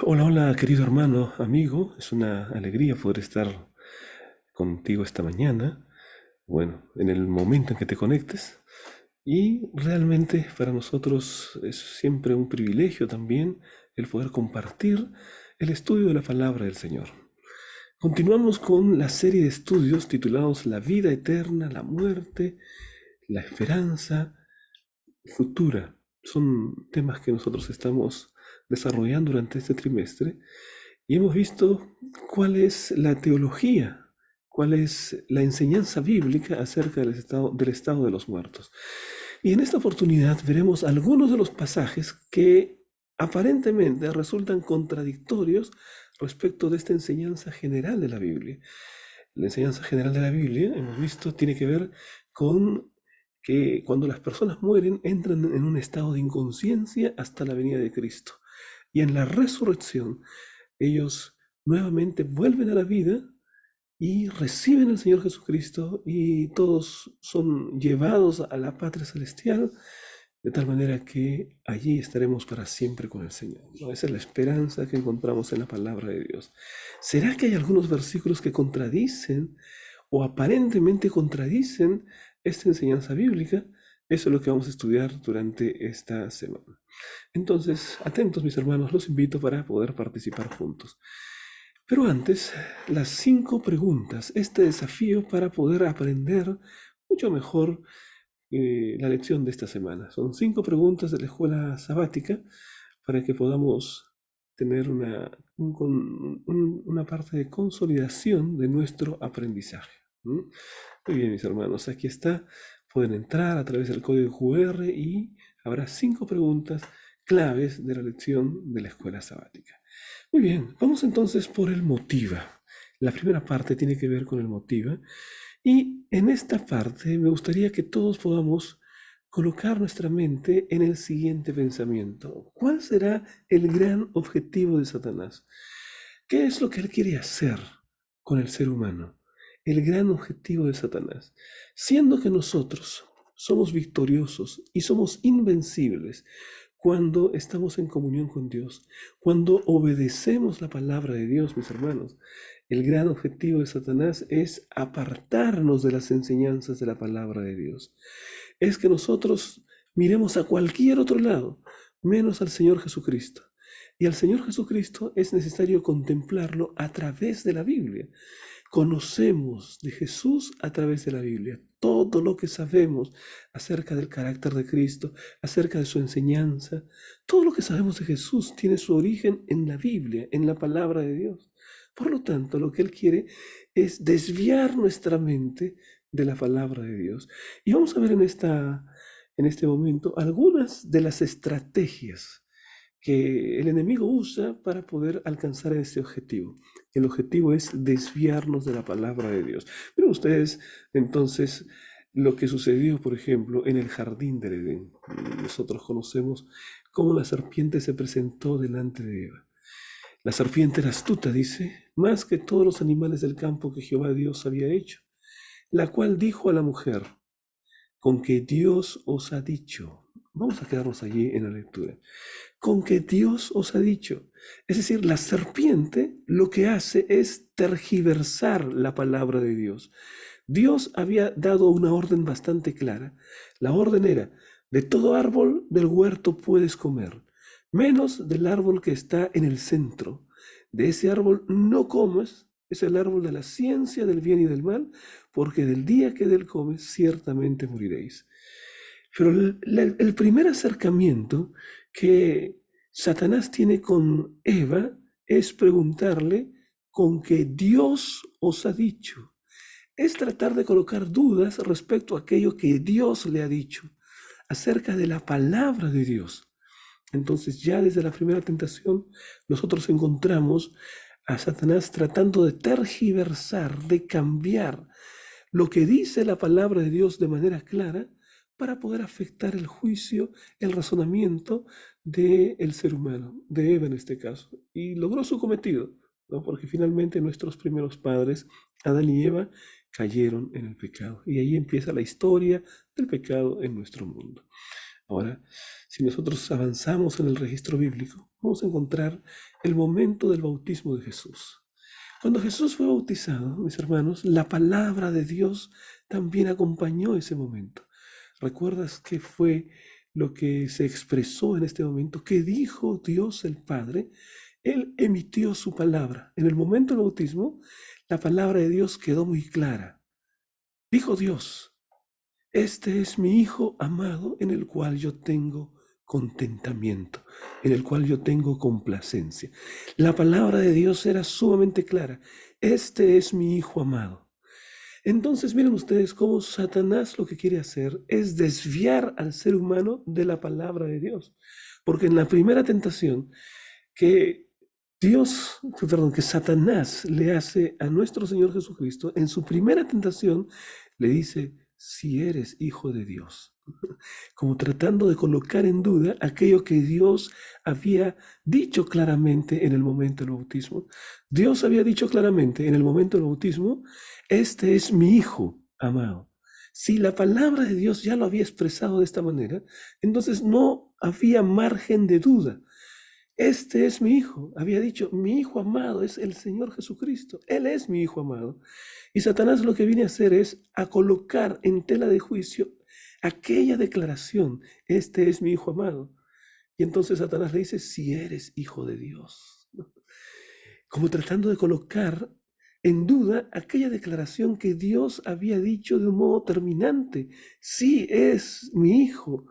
Hola, hola, querido hermano, amigo. Es una alegría poder estar contigo esta mañana. Bueno, en el momento en que te conectes. Y realmente para nosotros es siempre un privilegio también el poder compartir el estudio de la palabra del Señor. Continuamos con la serie de estudios titulados La vida eterna, la muerte, la esperanza futura. Son temas que nosotros estamos desarrollando durante este trimestre y hemos visto cuál es la teología, cuál es la enseñanza bíblica acerca del estado de los muertos. Y en esta oportunidad veremos algunos de los pasajes que aparentemente resultan contradictorios respecto de esta enseñanza general de la Biblia. La enseñanza general de la Biblia, hemos visto, tiene que ver con que cuando las personas mueren entran en un estado de inconsciencia hasta la venida de Cristo. Y en la resurrección ellos nuevamente vuelven a la vida y reciben al Señor Jesucristo y todos son llevados a la patria celestial, de tal manera que allí estaremos para siempre con el Señor, ¿no? Esa es la esperanza que encontramos en la palabra de Dios. ¿Será que hay algunos versículos que contradicen o aparentemente contradicen esta enseñanza bíblica? Eso es lo que vamos a estudiar durante esta semana. Entonces, atentos mis hermanos, los invito para poder participar juntos. Pero antes, las 5 preguntas, este desafío para poder aprender mucho mejor la lección de esta semana. Son 5 preguntas de la escuela sabática para que podamos tener una parte de consolidación de nuestro aprendizaje. ¿Mm? Muy bien, mis hermanos, aquí está. Pueden entrar a través del código QR y habrá 5 preguntas claves de la lección de la escuela sabática. Muy bien, vamos entonces por el motiva. La primera parte tiene que ver con el motiva. Y en esta parte me gustaría que todos podamos colocar nuestra mente en el siguiente pensamiento. ¿Cuál será el gran objetivo de Satanás? ¿Qué es lo que él quiere hacer con el ser humano? El gran objetivo de Satanás. Siendo que nosotros somos victoriosos y somos invencibles cuando estamos en comunión con Dios, cuando obedecemos la palabra de Dios, mis hermanos. El gran objetivo de Satanás es apartarnos de las enseñanzas de la palabra de Dios. Es que nosotros miremos a cualquier otro lado, menos al Señor Jesucristo. Y al Señor Jesucristo es necesario contemplarlo a través de la Biblia. Conocemos de Jesús a través de la Biblia. Todo lo que sabemos acerca del carácter de Cristo, acerca de su enseñanza, todo lo que sabemos de Jesús tiene su origen en la Biblia, en la palabra de Dios. Por lo tanto, lo que Él quiere es desviar nuestra mente de la palabra de Dios. Y vamos a ver en este momento algunas de las estrategias que el enemigo usa para poder alcanzar este objetivo. El objetivo es desviarnos de la palabra de Dios. Miren ustedes entonces lo que sucedió, por ejemplo, en el jardín del Edén. Nosotros conocemos cómo la serpiente se presentó delante de Eva. La serpiente era astuta, dice, más que todos los animales del campo que Jehová Dios había hecho, la cual dijo a la mujer, con que Dios os ha dicho. Vamos a quedarnos allí en la lectura. Con que Dios os ha dicho. Es decir, la serpiente lo que hace es tergiversar la palabra de Dios. Dios había dado una orden bastante clara. La orden era, de todo árbol del huerto puedes comer, menos del árbol que está en el centro. De ese árbol no comes, es el árbol de la ciencia del bien y del mal, porque del día que de él comes ciertamente moriréis. Pero el primer acercamiento que Satanás tiene con Eva es preguntarle con que Dios os ha dicho. Es tratar de colocar dudas respecto a aquello que Dios le ha dicho acerca de la palabra de Dios. Entonces ya desde la primera tentación nosotros encontramos a Satanás tratando de tergiversar, de cambiar lo que dice la palabra de Dios de manera clara para poder afectar el juicio, el razonamiento del ser humano, de Eva en este caso. Y logró su cometido, ¿no? Porque finalmente nuestros primeros padres, Adán y Eva, cayeron en el pecado. Y ahí empieza la historia del pecado en nuestro mundo. Ahora, si nosotros avanzamos en el registro bíblico, vamos a encontrar el momento del bautismo de Jesús. Cuando Jesús fue bautizado, mis hermanos, la palabra de Dios también acompañó ese momento. ¿Recuerdas qué fue lo que se expresó en este momento? ¿Qué dijo Dios el Padre? Él emitió su palabra. En el momento del bautismo, la palabra de Dios quedó muy clara. Dijo Dios: este es mi Hijo amado en el cual yo tengo contentamiento, en el cual yo tengo complacencia. La palabra de Dios era sumamente clara. Este es mi Hijo amado. Entonces miren ustedes cómo Satanás lo que quiere hacer es desviar al ser humano de la palabra de Dios. Porque en la primera tentación que que Satanás le hace a nuestro Señor Jesucristo, en su primera tentación le dice: si eres hijo de Dios, como tratando de colocar en duda aquello que Dios había dicho claramente en el momento del bautismo. Dios había dicho claramente en el momento del bautismo: este es mi Hijo amado. Si la palabra de Dios ya lo había expresado de esta manera, entonces no había margen de duda. Este es mi Hijo. Había dicho: mi Hijo amado es el Señor Jesucristo. Él es mi Hijo amado. Y Satanás lo que viene a hacer es a colocar en tela de juicio aquella declaración: este es mi Hijo amado. Y entonces Satanás le dice: si eres hijo de Dios. Como tratando de colocar en duda aquella declaración que Dios había dicho de un modo terminante: sí, es mi Hijo.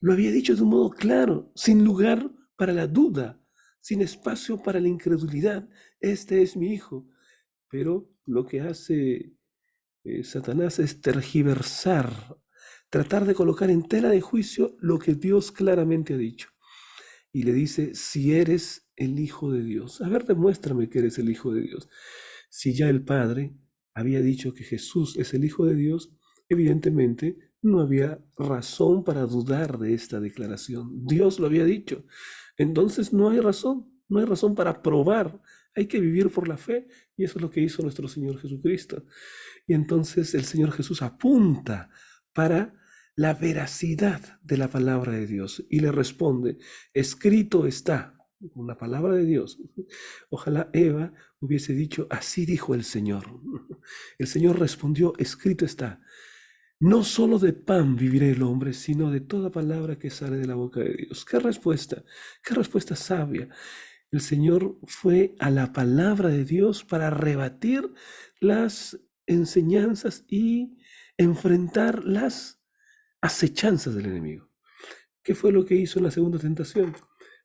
Lo había dicho de un modo claro, sin lugar para la duda, sin espacio para la incredulidad. Este es mi Hijo. Pero lo que hace Satanás es tergiversar, tratar de colocar en tela de juicio lo que Dios claramente ha dicho. Y le dice: si eres el Hijo de Dios. A ver, demuéstrame que eres el Hijo de Dios. Si ya el Padre había dicho que Jesús es el Hijo de Dios, evidentemente no había razón para dudar de esta declaración. Dios lo había dicho. Entonces no hay razón para probar. Hay que vivir por la fe, y eso es lo que hizo nuestro Señor Jesucristo. Y entonces el Señor Jesús apunta para la veracidad de la palabra de Dios y le responde: escrito está, una palabra de Dios. Ojalá Eva hubiese dicho: así dijo el Señor. El Señor respondió: escrito está. No solo de pan vivirá el hombre, sino de toda palabra que sale de la boca de Dios. ¡Qué respuesta! ¡Qué respuesta sabia! El Señor fue a la palabra de Dios para rebatir las enseñanzas y enfrentar las acechanzas del enemigo. ¿Qué fue lo que hizo en la segunda tentación?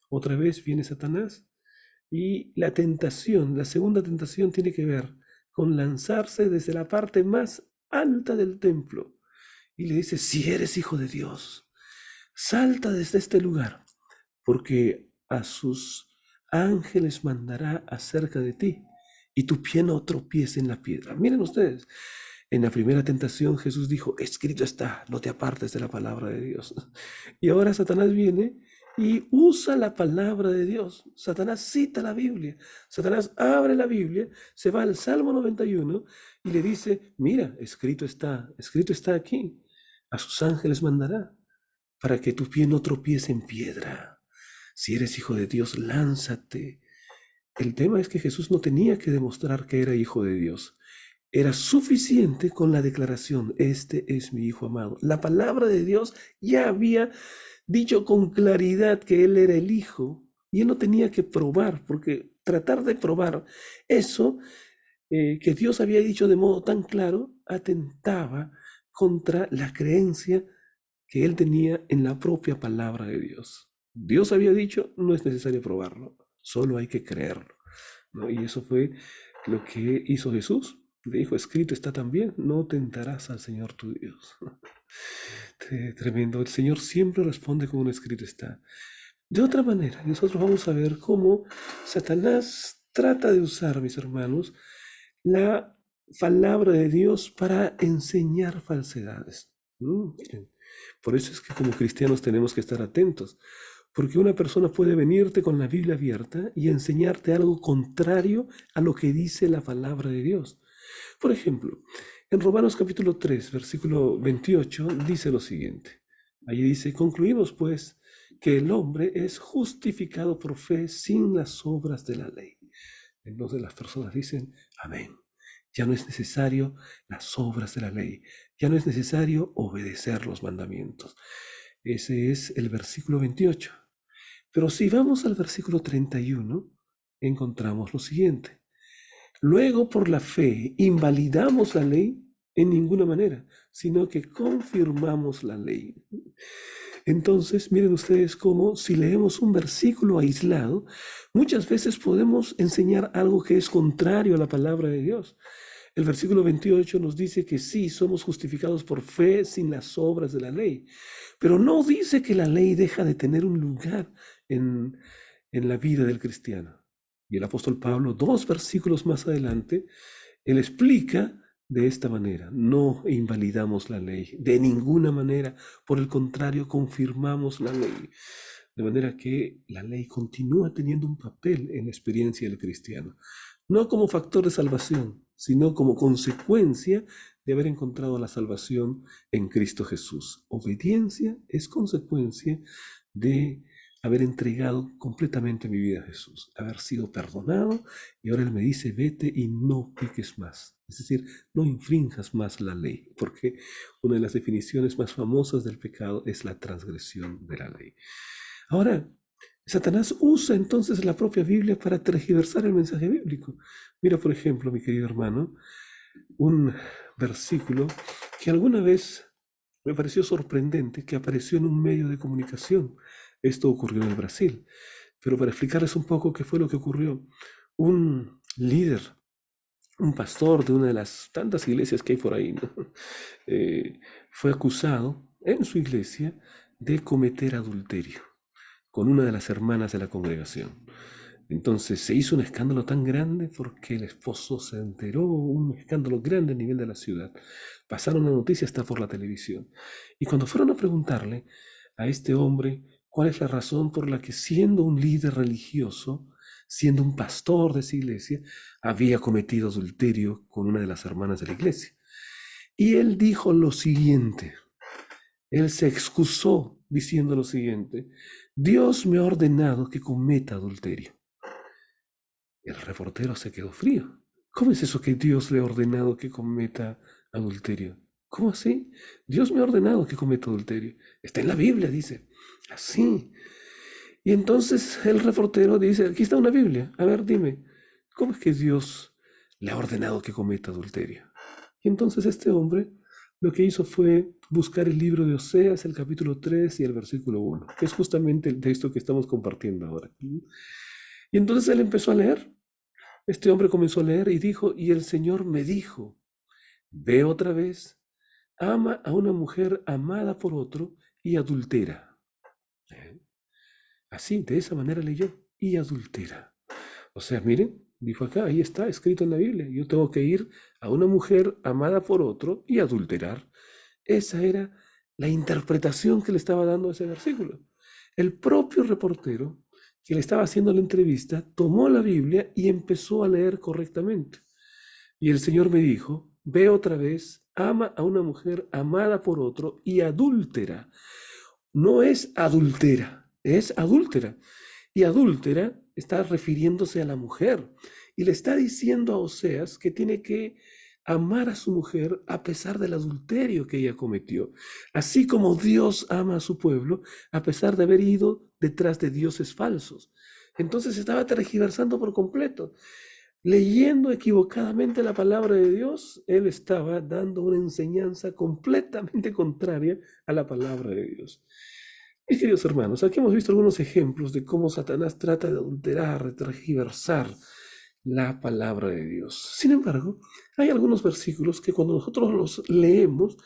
Otra vez viene Satanás, y la tentación, la segunda tentación, tiene que ver con lanzarse desde la parte más alta del templo y le dice: si eres hijo de Dios, salta desde este lugar, porque a sus ángeles mandará acerca de ti, y tu pie no tropiece en la piedra. Miren ustedes, en la primera tentación Jesús dijo: escrito está, no te apartes de la palabra de Dios. Y ahora Satanás viene y usa la palabra de Dios. Satanás cita la Biblia. Satanás abre la Biblia, se va al Salmo 91 y le dice: mira, escrito está aquí. A sus ángeles mandará para que tu pie no tropiece en piedra. Si eres hijo de Dios, lánzate. El tema es que Jesús no tenía que demostrar que era hijo de Dios. Era suficiente con la declaración: este es mi Hijo amado. La palabra de Dios ya había dicho con claridad que Él era el Hijo, y Él no tenía que probar, porque tratar de probar eso que Dios había dicho de modo tan claro atentaba contra la creencia que Él tenía en la propia palabra de Dios. Dios había dicho: no es necesario probarlo, solo hay que creerlo, ¿no? Y eso fue lo que hizo Jesús. Le dijo: escrito está también, no tentarás al Señor tu Dios. Tremendo. El Señor siempre responde con un escrito está. De otra manera, nosotros vamos a ver cómo Satanás trata de usar, mis hermanos, la palabra de Dios para enseñar falsedades. Miren, por eso es que como cristianos tenemos que estar atentos, porque una persona puede venirte con la Biblia abierta y enseñarte algo contrario a lo que dice la palabra de Dios. Por ejemplo, en Romanos capítulo 3, versículo 28, dice lo siguiente: Allí dice, concluimos pues que el hombre es justificado por fe sin las obras de la ley. Entonces las personas dicen, amén. Ya no es necesario las obras de la ley. Ya no es necesario obedecer los mandamientos. Ese es el versículo 28. Pero si vamos al versículo 31, encontramos lo siguiente. Luego, por la fe, invalidamos la ley en ninguna manera, sino que confirmamos la ley. Entonces, miren ustedes cómo si leemos un versículo aislado, muchas veces podemos enseñar algo que es contrario a la palabra de Dios. El versículo 28 nos dice que sí, somos justificados por fe sin las obras de la ley, pero no dice que la ley deja de tener un lugar en la vida del cristiano. Y el apóstol Pablo, 2 versículos más adelante, él explica de esta manera, no invalidamos la ley, de ninguna manera, por el contrario, confirmamos la ley. De manera que la ley continúa teniendo un papel en la experiencia del cristiano, no como factor de salvación, sino como consecuencia de haber encontrado la salvación en Cristo Jesús. Obediencia es consecuencia de haber entregado completamente mi vida a Jesús, haber sido perdonado, y ahora Él me dice, vete y no peques más. Es decir, no infrinjas más la ley, porque una de las definiciones más famosas del pecado es la transgresión de la ley. Ahora, Satanás usa entonces la propia Biblia para tergiversar el mensaje bíblico. Mira, por ejemplo, mi querido hermano, un versículo que alguna vez me pareció sorprendente, que apareció en un medio de comunicación. Esto ocurrió en el Brasil. Pero para explicarles un poco qué fue lo que ocurrió, un líder, un pastor de una de las tantas iglesias que hay por ahí, ¿no? Fue acusado en su iglesia de cometer adulterio con una de las hermanas de la congregación. Entonces se hizo un escándalo tan grande porque el esposo se enteró, un escándalo grande a nivel de la ciudad. Pasaron la noticia hasta por la televisión. Y cuando fueron a preguntarle a este hombre cuál es la razón por la que, siendo un líder religioso, siendo un pastor de esa iglesia, había cometido adulterio con una de las hermanas de la iglesia. Y él dijo lo siguiente, él se excusó diciendo lo siguiente, Dios me ha ordenado que cometa adulterio. El reportero se quedó frío. ¿Cómo es eso que Dios le ha ordenado que cometa adulterio? ¿Cómo así? Dios me ha ordenado que cometa adulterio. Está en la Biblia, dice. Así. Y entonces el reportero dice, aquí está una Biblia. A ver, dime, ¿cómo es que Dios le ha ordenado que cometa adulterio? Y entonces este hombre lo que hizo fue buscar el libro de Oseas, el capítulo 3 y el versículo 1, que es justamente el texto que estamos compartiendo ahora. Y entonces él empezó a leer. Este hombre comenzó a leer y dijo, y el Señor me dijo, ve otra vez, ama a una mujer amada por otro y adultera. Así, de esa manera leyó, y adultera. O sea, miren, dijo acá, ahí está escrito en la Biblia, yo tengo que ir a una mujer amada por otro y adulterar. Esa era la interpretación que le estaba dando a ese versículo. El propio reportero que le estaba haciendo la entrevista tomó la Biblia y empezó a leer correctamente. Y el Señor me dijo, ve otra vez, ama a una mujer amada por otro y adúltera. No es adultera, es adúltera. Y adúltera está refiriéndose a la mujer. Y le está diciendo a Oseas que tiene que amar a su mujer a pesar del adulterio que ella cometió. Así como Dios ama a su pueblo a pesar de haber ido detrás de dioses falsos. Entonces estaba tergiversando por completo. Leyendo equivocadamente la palabra de Dios, él estaba dando una enseñanza completamente contraria a la palabra de Dios. Mis queridos hermanos, aquí hemos visto algunos ejemplos de cómo Satanás trata de adulterar, de tergiversar la palabra de Dios. Sin embargo, hay algunos versículos que cuando nosotros los leemos,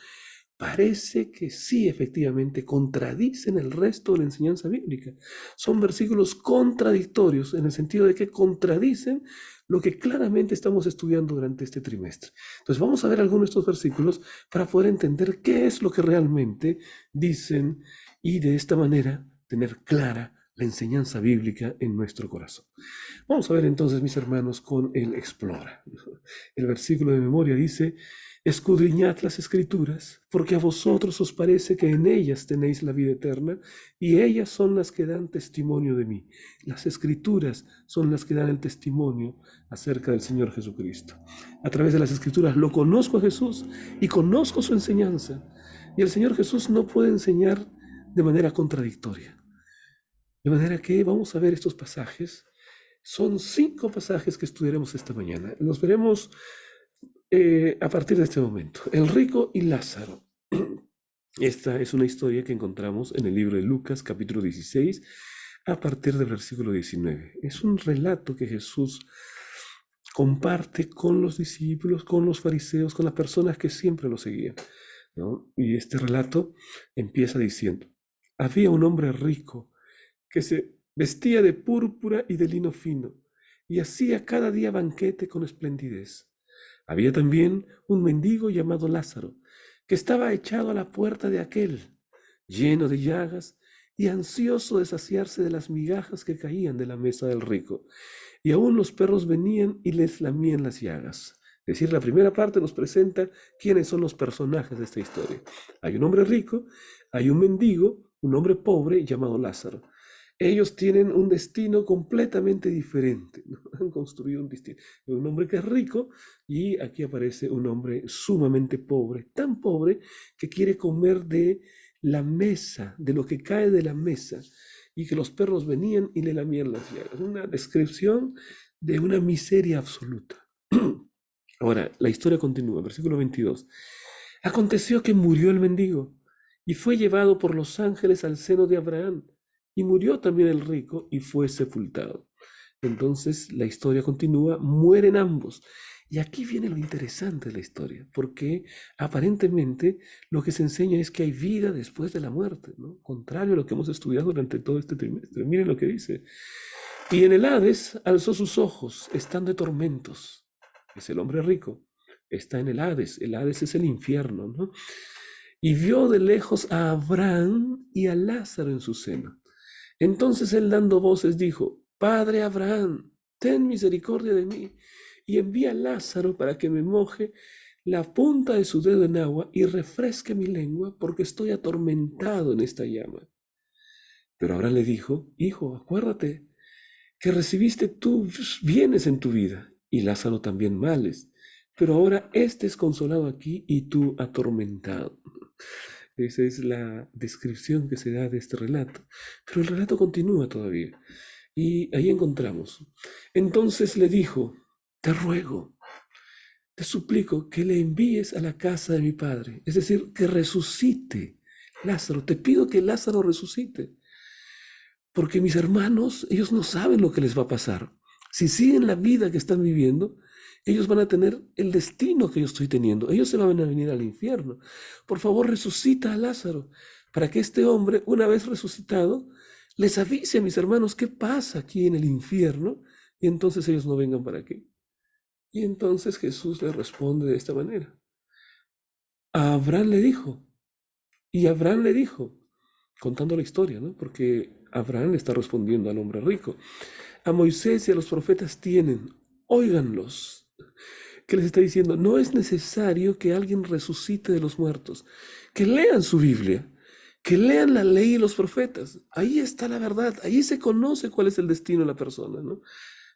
parece que sí, efectivamente, contradicen el resto de la enseñanza bíblica. Son versículos contradictorios en el sentido de que contradicen lo que claramente estamos estudiando durante este trimestre. Entonces vamos a ver algunos de estos versículos para poder entender qué es lo que realmente dicen y de esta manera tener clara la enseñanza bíblica en nuestro corazón. Vamos a ver entonces, mis hermanos, con el Explora. El versículo de memoria dice, Escudriñad las Escrituras, porque a vosotros os parece que en ellas tenéis la vida eterna, y ellas son las que dan testimonio de mí. Las Escrituras son las que dan el testimonio acerca del Señor Jesucristo. A través de las Escrituras lo conozco a Jesús y conozco su enseñanza. Y el Señor Jesús no puede enseñar de manera contradictoria. De manera que vamos a ver estos pasajes. Son 5 pasajes que estudiaremos esta mañana. Los veremos a partir de este momento. El rico y Lázaro. Esta es una historia que encontramos en el libro de Lucas, capítulo 16, a partir del versículo 19. Es un relato que Jesús comparte con los discípulos, con los fariseos, con las personas que siempre lo seguían, ¿no? Y este relato empieza diciendo: había un hombre rico que se vestía de púrpura y de lino fino, y hacía cada día banquete con esplendidez. Había también un mendigo llamado Lázaro, que estaba echado a la puerta de aquel, lleno de llagas y ansioso de saciarse de las migajas que caían de la mesa del rico. Y aún los perros venían y les lamían las llagas. Es decir, la primera parte nos presenta quiénes son los personajes de esta historia. Hay un hombre rico, hay un mendigo, un hombre pobre llamado Lázaro. Ellos tienen un destino completamente diferente, ¿no? Han construido un destino. Un hombre que es rico y aquí aparece un hombre sumamente pobre, tan pobre que quiere comer de la mesa, de lo que cae de la mesa, y que los perros venían y le lamían las llagas. Una descripción de una miseria absoluta. Ahora, la historia continúa, versículo 22. Aconteció que murió el mendigo y fue llevado por los ángeles al seno de Abraham. Y murió también el rico y fue sepultado. Entonces la historia continúa, mueren ambos. Y aquí viene lo interesante de la historia, porque aparentemente lo que se enseña es que hay vida después de la muerte, ¿no? Contrario a lo que hemos estudiado durante todo este trimestre. Miren lo que dice. Y en el Hades alzó sus ojos, están de tormentos. Es el hombre rico, está en el Hades es el infierno, ¿no? Y vio de lejos a Abraham y a Lázaro en su seno. Entonces él, dando voces, dijo: Padre Abraham, ten misericordia de mí, y envía a Lázaro para que me moje la punta de su dedo en agua y refresque mi lengua, porque estoy atormentado en esta llama. Pero Abraham le dijo: Hijo, acuérdate que recibiste tú bienes en tu vida, y Lázaro también males, pero ahora éste es consolado aquí y tú atormentado. Esa es la descripción que se da de este relato. Pero el relato continúa todavía. Y ahí encontramos. Entonces le dijo: te ruego, te suplico que le envíes a la casa de mi padre. Es decir, que resucite Lázaro. Te pido que Lázaro resucite. Porque mis hermanos, ellos no saben lo que les va a pasar. Si siguen la vida que están viviendo, ellos van a tener el destino que yo estoy teniendo. Ellos se van a venir al infierno. Por favor, resucita a Lázaro, para que este hombre, una vez resucitado, les avise a mis hermanos qué pasa aquí en el infierno, y entonces ellos no vengan para aquí. Y entonces Jesús le responde de esta manera. A Abraham le dijo, contando la historia, ¿no? Porque Abraham le está respondiendo al hombre rico. A Moisés y a los profetas tienen, óiganlos. ¿Qué les está diciendo? No es necesario que alguien resucite de los muertos. Que lean su Biblia, que lean la ley y los profetas. Ahí está la verdad, ahí se conoce cuál es el destino de la persona, ¿no?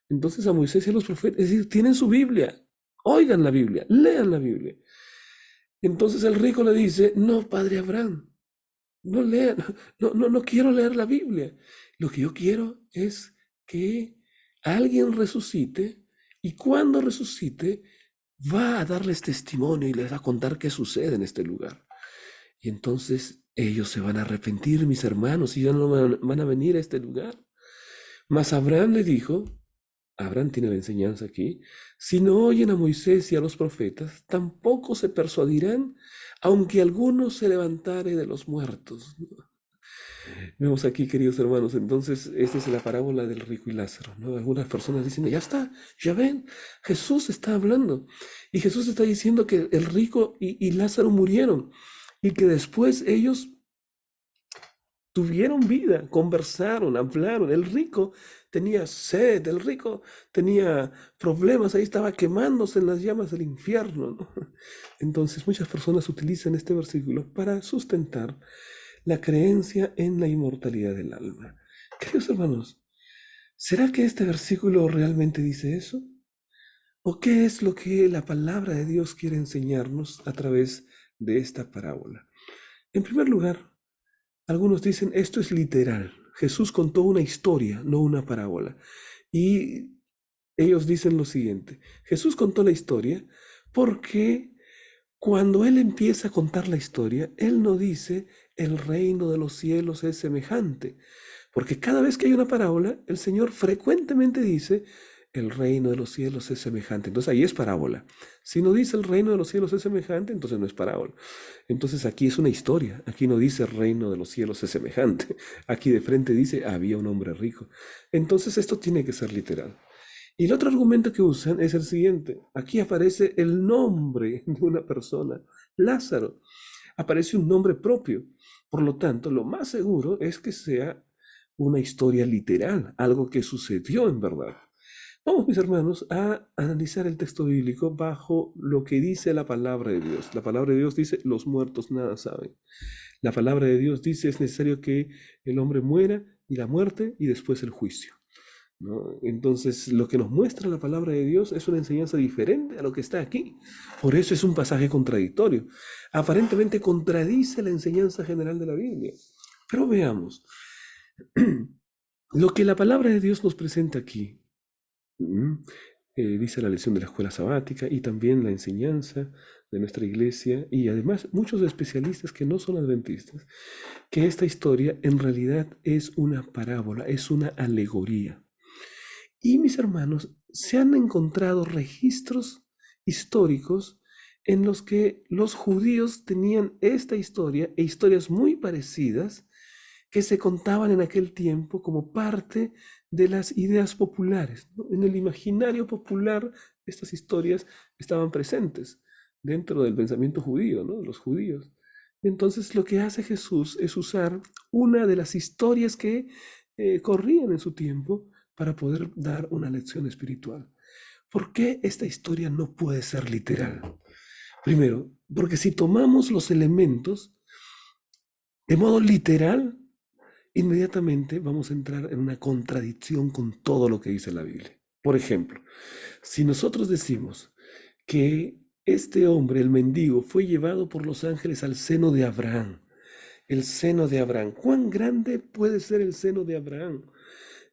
Entonces a Moisés y a los profetas, es decir, tienen su Biblia, oigan la Biblia, lean la Biblia. Entonces el rico le dice: no, padre Abraham, no lean, no quiero leer la Biblia. Lo que yo quiero es que alguien resucite, y cuando resucite va a darles testimonio y les va a contar qué sucede en este lugar. Y entonces ellos se van a arrepentir, mis hermanos, y ya no van a venir a este lugar. Mas Abraham le dijo, Abraham tiene la enseñanza aquí: si no oyen a Moisés y a los profetas, tampoco se persuadirán, aunque alguno se levantare de los muertos. Vemos aquí, queridos hermanos, entonces esta es la parábola del rico y Lázaro, ¿no? Algunas personas dicen: ya está, ya ven, Jesús está hablando, y Jesús está diciendo que el rico y Lázaro murieron, y que después ellos tuvieron vida, conversaron, hablaron. El rico tenía sed, el rico tenía problemas, ahí estaba quemándose en las llamas del infierno, ¿no? Entonces muchas personas utilizan este versículo para sustentar la creencia en la inmortalidad del alma. Queridos hermanos, ¿será que este versículo realmente dice eso? ¿O qué es lo que la palabra de Dios quiere enseñarnos a través de esta parábola? En primer lugar, algunos dicen esto es literal. Jesús contó una historia, no una parábola. Y ellos dicen lo siguiente: Jesús contó la historia porque cuando Él empieza a contar la historia, Él no dice el reino de los cielos es semejante. Porque cada vez que hay una parábola, el Señor frecuentemente dice el reino de los cielos es semejante. Entonces ahí es parábola. Si no dice el reino de los cielos es semejante, entonces no es parábola. Entonces aquí es una historia. Aquí no dice el reino de los cielos es semejante. Aquí de frente dice había un hombre rico. Entonces esto tiene que ser literal. Y el otro argumento que usan es el siguiente. Aquí aparece el nombre de una persona, Lázaro. Aparece un nombre propio. Por lo tanto, lo más seguro es que sea una historia literal, algo que sucedió en verdad. Vamos, mis hermanos, a analizar el texto bíblico bajo lo que dice la palabra de Dios. La palabra de Dios dice, los muertos nada saben. La palabra de Dios dice, es necesario que el hombre muera y la muerte y después el juicio, ¿no? Entonces, lo que nos muestra la palabra de Dios es una enseñanza diferente a lo que está aquí. Por eso es un pasaje contradictorio. Aparentemente contradice la enseñanza general de la Biblia. Pero veamos, lo que la palabra de Dios nos presenta aquí, dice la lección de la escuela sabática y también la enseñanza de nuestra iglesia y además muchos especialistas que no son adventistas, que esta historia en realidad es una parábola, es una alegoría. Y mis hermanos, se han encontrado registros históricos en los que los judíos tenían esta historia e historias muy parecidas que se contaban en aquel tiempo como parte de las ideas populares, ¿no? En el imaginario popular, estas historias estaban presentes dentro del pensamiento judío, ¿no? Los judíos. Entonces, lo que hace Jesús es usar una de las historias que corrían en su tiempo para poder dar una lección espiritual. ¿Por qué esta historia no puede ser literal? Primero, porque si tomamos los elementos de modo literal, inmediatamente vamos a entrar en una contradicción con todo lo que dice la Biblia. Por ejemplo, si nosotros decimos que este hombre, el mendigo, fue llevado por los ángeles al seno de Abraham, el seno de Abraham, ¿cuán grande puede ser el seno de Abraham?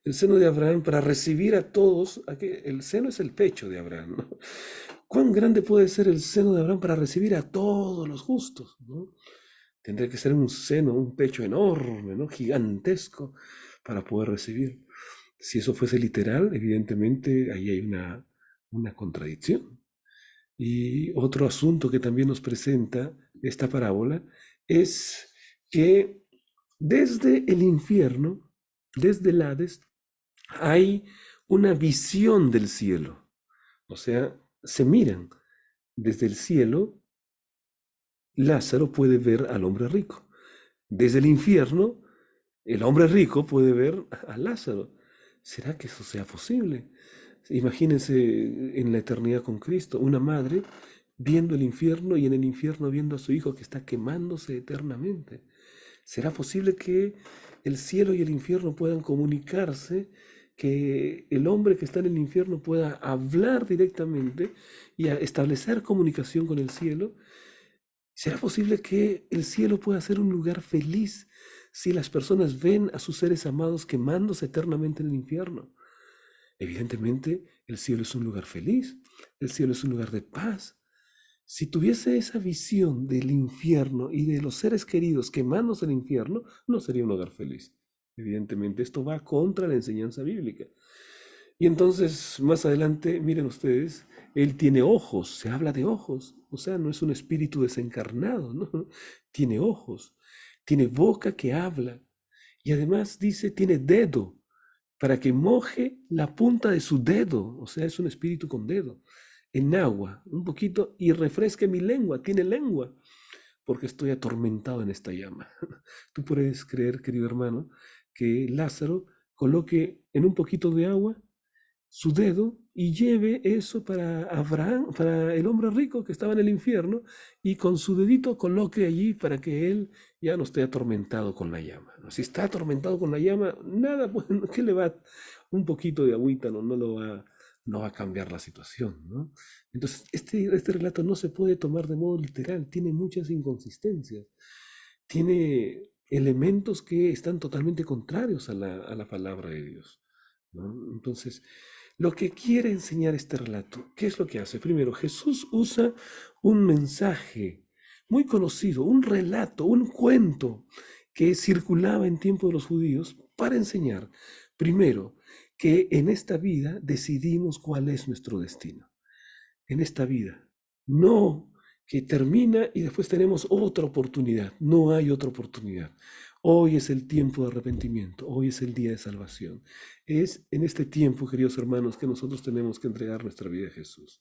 El seno de Abraham para recibir a todos, el seno es el pecho de Abraham, ¿no? ¿Cuán grande puede ser el seno de Abraham para recibir a todos los justos, ¿no? Tendría que ser un seno, un pecho enorme, ¿no? Gigantesco para poder recibir. Si eso fuese literal, evidentemente ahí hay una contradicción. Y otro asunto que también nos presenta esta parábola es que desde el infierno, desde el Hades, hay una visión del cielo. O sea, se miran desde el cielo. Lázaro puede ver al hombre rico. Desde el infierno, el hombre rico puede ver a Lázaro. ¿Será que eso sea posible? Imagínense en la eternidad con Cristo, una madre viendo el infierno y en el infierno viendo a su hijo que está quemándose eternamente. ¿Será posible que el cielo y el infierno puedan comunicarse, que el hombre que está en el infierno pueda hablar directamente y establecer comunicación con el cielo? ¿Será posible que el cielo pueda ser un lugar feliz si las personas ven a sus seres amados quemándose eternamente en el infierno? Evidentemente, el cielo es un lugar feliz, el cielo es un lugar de paz. Si tuviese esa visión del infierno y de los seres queridos quemándose en el infierno, no sería un hogar feliz. Evidentemente, esto va contra la enseñanza bíblica. Y entonces, más adelante, miren ustedes, él tiene ojos, se habla de ojos, o sea, no es un espíritu desencarnado, ¿no? Tiene ojos, tiene boca que habla, y además dice, tiene dedo, para que moje la punta de su dedo, o sea, es un espíritu con dedo, en agua, un poquito, y refresque mi lengua, tiene lengua. porque estoy atormentado en esta llama. Tú puedes creer, querido hermano, que Lázaro coloque en un poquito de agua su dedo y lleve eso para Abraham, para el hombre rico que estaba en el infierno, y con su dedito coloque allí para que él ya no esté atormentado con la llama. ¿No? Si está atormentado con la llama, nada, pues, ¿qué le va? Un poquito de agüita no va a cambiar la situación, ¿no? Entonces, este relato no se puede tomar de modo literal, tiene muchas inconsistencias, tiene elementos que están totalmente contrarios a la palabra de Dios, ¿no? Entonces, lo que quiere enseñar este relato, ¿qué es lo que hace? Primero, Jesús usa un mensaje muy conocido, un relato, un cuento que circulaba en tiempo de los judíos para enseñar, primero, que en esta vida decidimos cuál es nuestro destino. En esta vida. No que termina y después tenemos otra oportunidad. No hay otra oportunidad. Hoy es el tiempo de arrepentimiento, hoy es el día de salvación. Es en este tiempo, queridos hermanos, que nosotros tenemos que entregar nuestra vida a Jesús.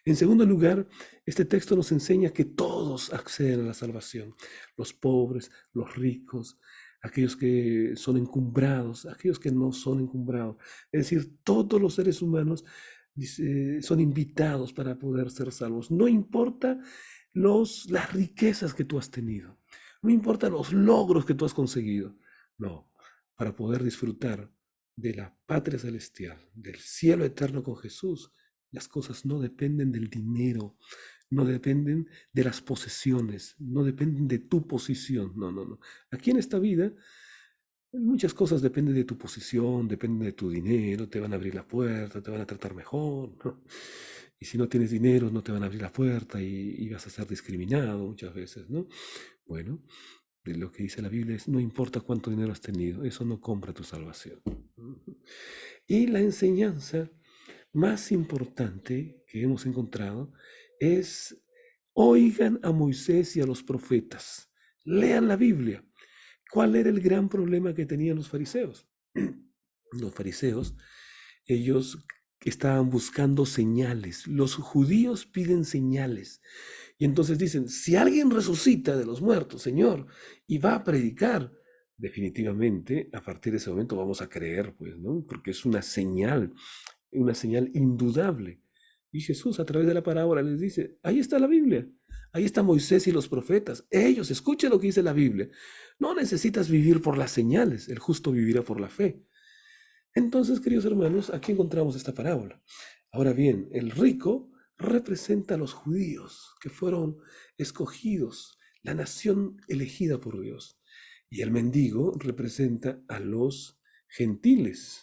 En segundo lugar, este texto nos enseña que todos acceden a la salvación. Los pobres, los ricos, aquellos que son encumbrados, aquellos que no son encumbrados. Es decir, todos los seres humanos son invitados para poder ser salvos. No importa las riquezas que tú has tenido, no importa los logros que tú has conseguido, no, para poder disfrutar de la patria celestial, del cielo eterno con Jesús, las cosas no dependen del dinero, no dependen de las posesiones, no dependen de tu posición, no, no, no. Aquí en esta vida muchas cosas dependen de tu posición, dependen de tu dinero, te van a abrir la puerta, te van a tratar mejor, ¿no? Y si no tienes dinero, no te van a abrir la puerta y vas a ser discriminado muchas veces, ¿no? Bueno, lo que dice la Biblia es, no importa cuánto dinero has tenido, eso no compra tu salvación. Y la enseñanza más importante que hemos encontrado es, oigan a Moisés y a los profetas, lean la Biblia. ¿Cuál era el gran problema que tenían los fariseos? Los fariseos, ellos estaban buscando señales. Los judíos piden señales. Y entonces dicen, si alguien resucita de los muertos, Señor, y va a predicar, definitivamente, a partir de ese momento vamos a creer, pues, ¿no? Porque es una señal indudable. Y Jesús, a través de la parábola, les dice, ahí está la Biblia. Ahí está Moisés y los profetas. Ellos, escuchen lo que dice la Biblia. No necesitas vivir por las señales, el justo vivirá por la fe. Entonces, queridos hermanos, aquí encontramos esta parábola. Ahora bien, el rico representa a los judíos que fueron escogidos, la nación elegida por Dios. Y el mendigo representa a los gentiles.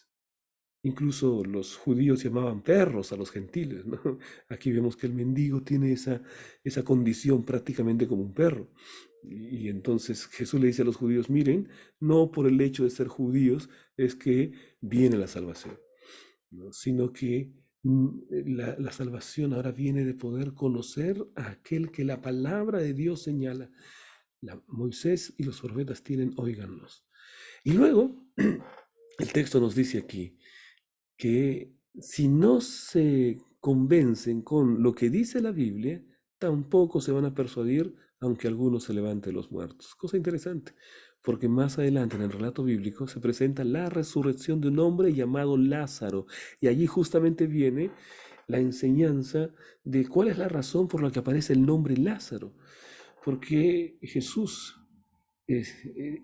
Incluso los judíos llamaban perros a los gentiles, ¿no? Aquí vemos que el mendigo tiene esa condición prácticamente como un perro. Y entonces Jesús le dice a los judíos, miren, no por el hecho de ser judíos es que viene la salvación, ¿no? Sino que la salvación ahora viene de poder conocer a aquel que la palabra de Dios señala. Moisés y los profetas tienen, óiganlos. Y luego, el texto nos dice aquí, que si no se convencen con lo que dice la Biblia, tampoco se van a persuadir aunque alguno se levante de los muertos. Cosa interesante, porque más adelante en el relato bíblico se presenta la resurrección de un hombre llamado Lázaro, y allí justamente viene la enseñanza de cuál es la razón por la que aparece el nombre Lázaro, porque Jesús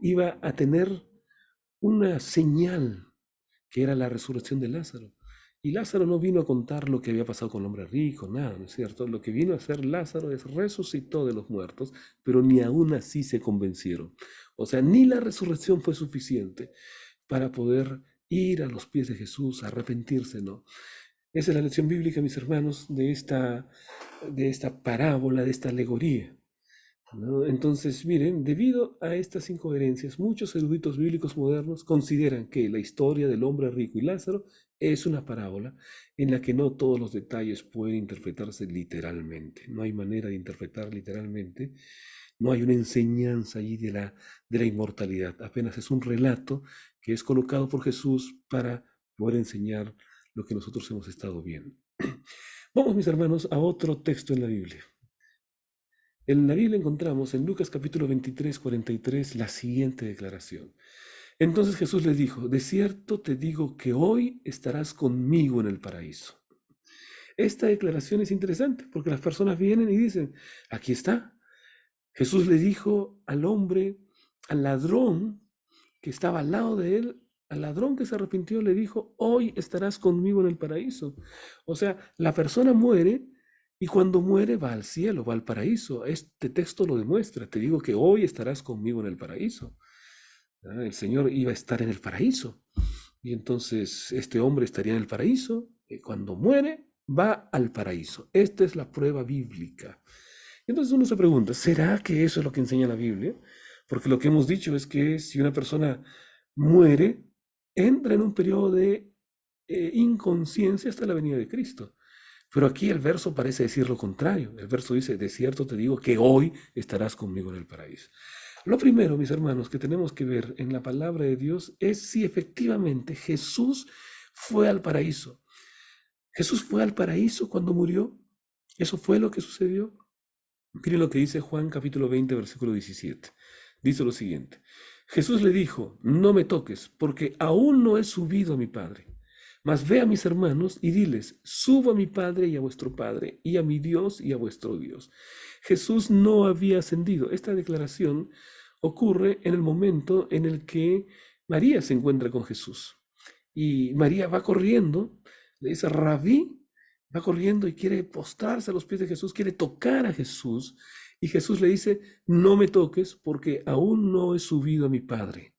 iba a tener una señal que era la resurrección de Lázaro. Y Lázaro no vino a contar lo que había pasado con el hombre rico, nada, ¿no es cierto? Lo que vino a hacer Lázaro es resucitó de los muertos, pero ni aún así se convencieron. O sea, ni la resurrección fue suficiente para poder ir a los pies de Jesús, arrepentirse, ¿no? Esa es la lección bíblica, mis hermanos, de esta parábola, de esta alegoría, ¿no? Entonces, miren, debido a estas incoherencias, muchos eruditos bíblicos modernos consideran que la historia del hombre rico y Lázaro es una parábola en la que no todos los detalles pueden interpretarse literalmente. No hay manera de interpretar literalmente. No hay una enseñanza allí de la inmortalidad. Apenas es un relato que es colocado por Jesús para poder enseñar lo que nosotros hemos estado viendo. Vamos, mis hermanos, a otro texto en la Biblia. En la Biblia encontramos en Lucas capítulo 23, 43 la siguiente declaración. Entonces Jesús les dijo, de cierto te digo que hoy estarás conmigo en el paraíso. Esta declaración es interesante porque las personas vienen y dicen, aquí está. Jesús le dijo al hombre, al ladrón que estaba al lado de él, al ladrón que se arrepintió, le dijo, hoy estarás conmigo en el paraíso. O sea, la persona muere y cuando muere va al cielo, va al paraíso. Este texto lo demuestra. Te digo que hoy estarás conmigo en el paraíso. El Señor iba a estar en el paraíso. Y entonces este hombre estaría en el paraíso. Y cuando muere, va al paraíso. Esta es la prueba bíblica. Entonces uno se pregunta, ¿será que eso es lo que enseña la Biblia? Porque lo que hemos dicho es que si una persona muere, entra en un periodo de inconsciencia hasta la venida de Cristo. Pero aquí el verso parece decir lo contrario. El verso dice, de cierto te digo que hoy estarás conmigo en el paraíso. Lo primero, mis hermanos, que tenemos que ver en la palabra de Dios es si efectivamente Jesús fue al paraíso. Jesús fue al paraíso cuando murió. ¿Eso fue lo que sucedió? Miren lo que dice Juan capítulo 20, versículo 17. Dice lo siguiente. Jesús le dijo, no me toques, porque aún no he subido a mi Padre. Mas ve a mis hermanos y diles, subo a mi Padre y a vuestro Padre, y a mi Dios y a vuestro Dios. Jesús no había ascendido. Esta declaración ocurre en el momento en el que María se encuentra con Jesús. Y María va corriendo, le dice, Rabí, va corriendo y quiere postrarse a los pies de Jesús, quiere tocar a Jesús. Y Jesús le dice, no me toques porque aún no he subido a mi Padre.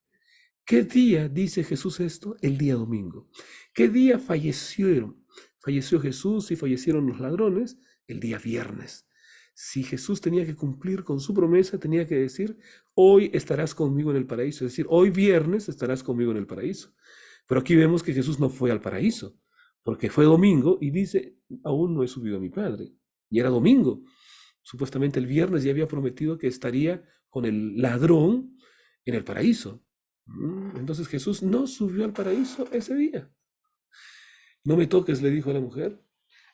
¿Qué día dice Jesús esto? El día domingo. ¿Qué día fallecieron? Falleció Jesús y fallecieron los ladrones el día viernes. Si Jesús tenía que cumplir con su promesa, tenía que decir, hoy estarás conmigo en el paraíso. Es decir, hoy viernes estarás conmigo en el paraíso. Pero aquí vemos que Jesús no fue al paraíso, porque fue domingo y dice, aún no he subido a mi Padre. Y era domingo. Supuestamente el viernes ya había prometido que estaría con el ladrón en el paraíso. Entonces Jesús no subió al paraíso ese día. No me toques, le dijo a la mujer.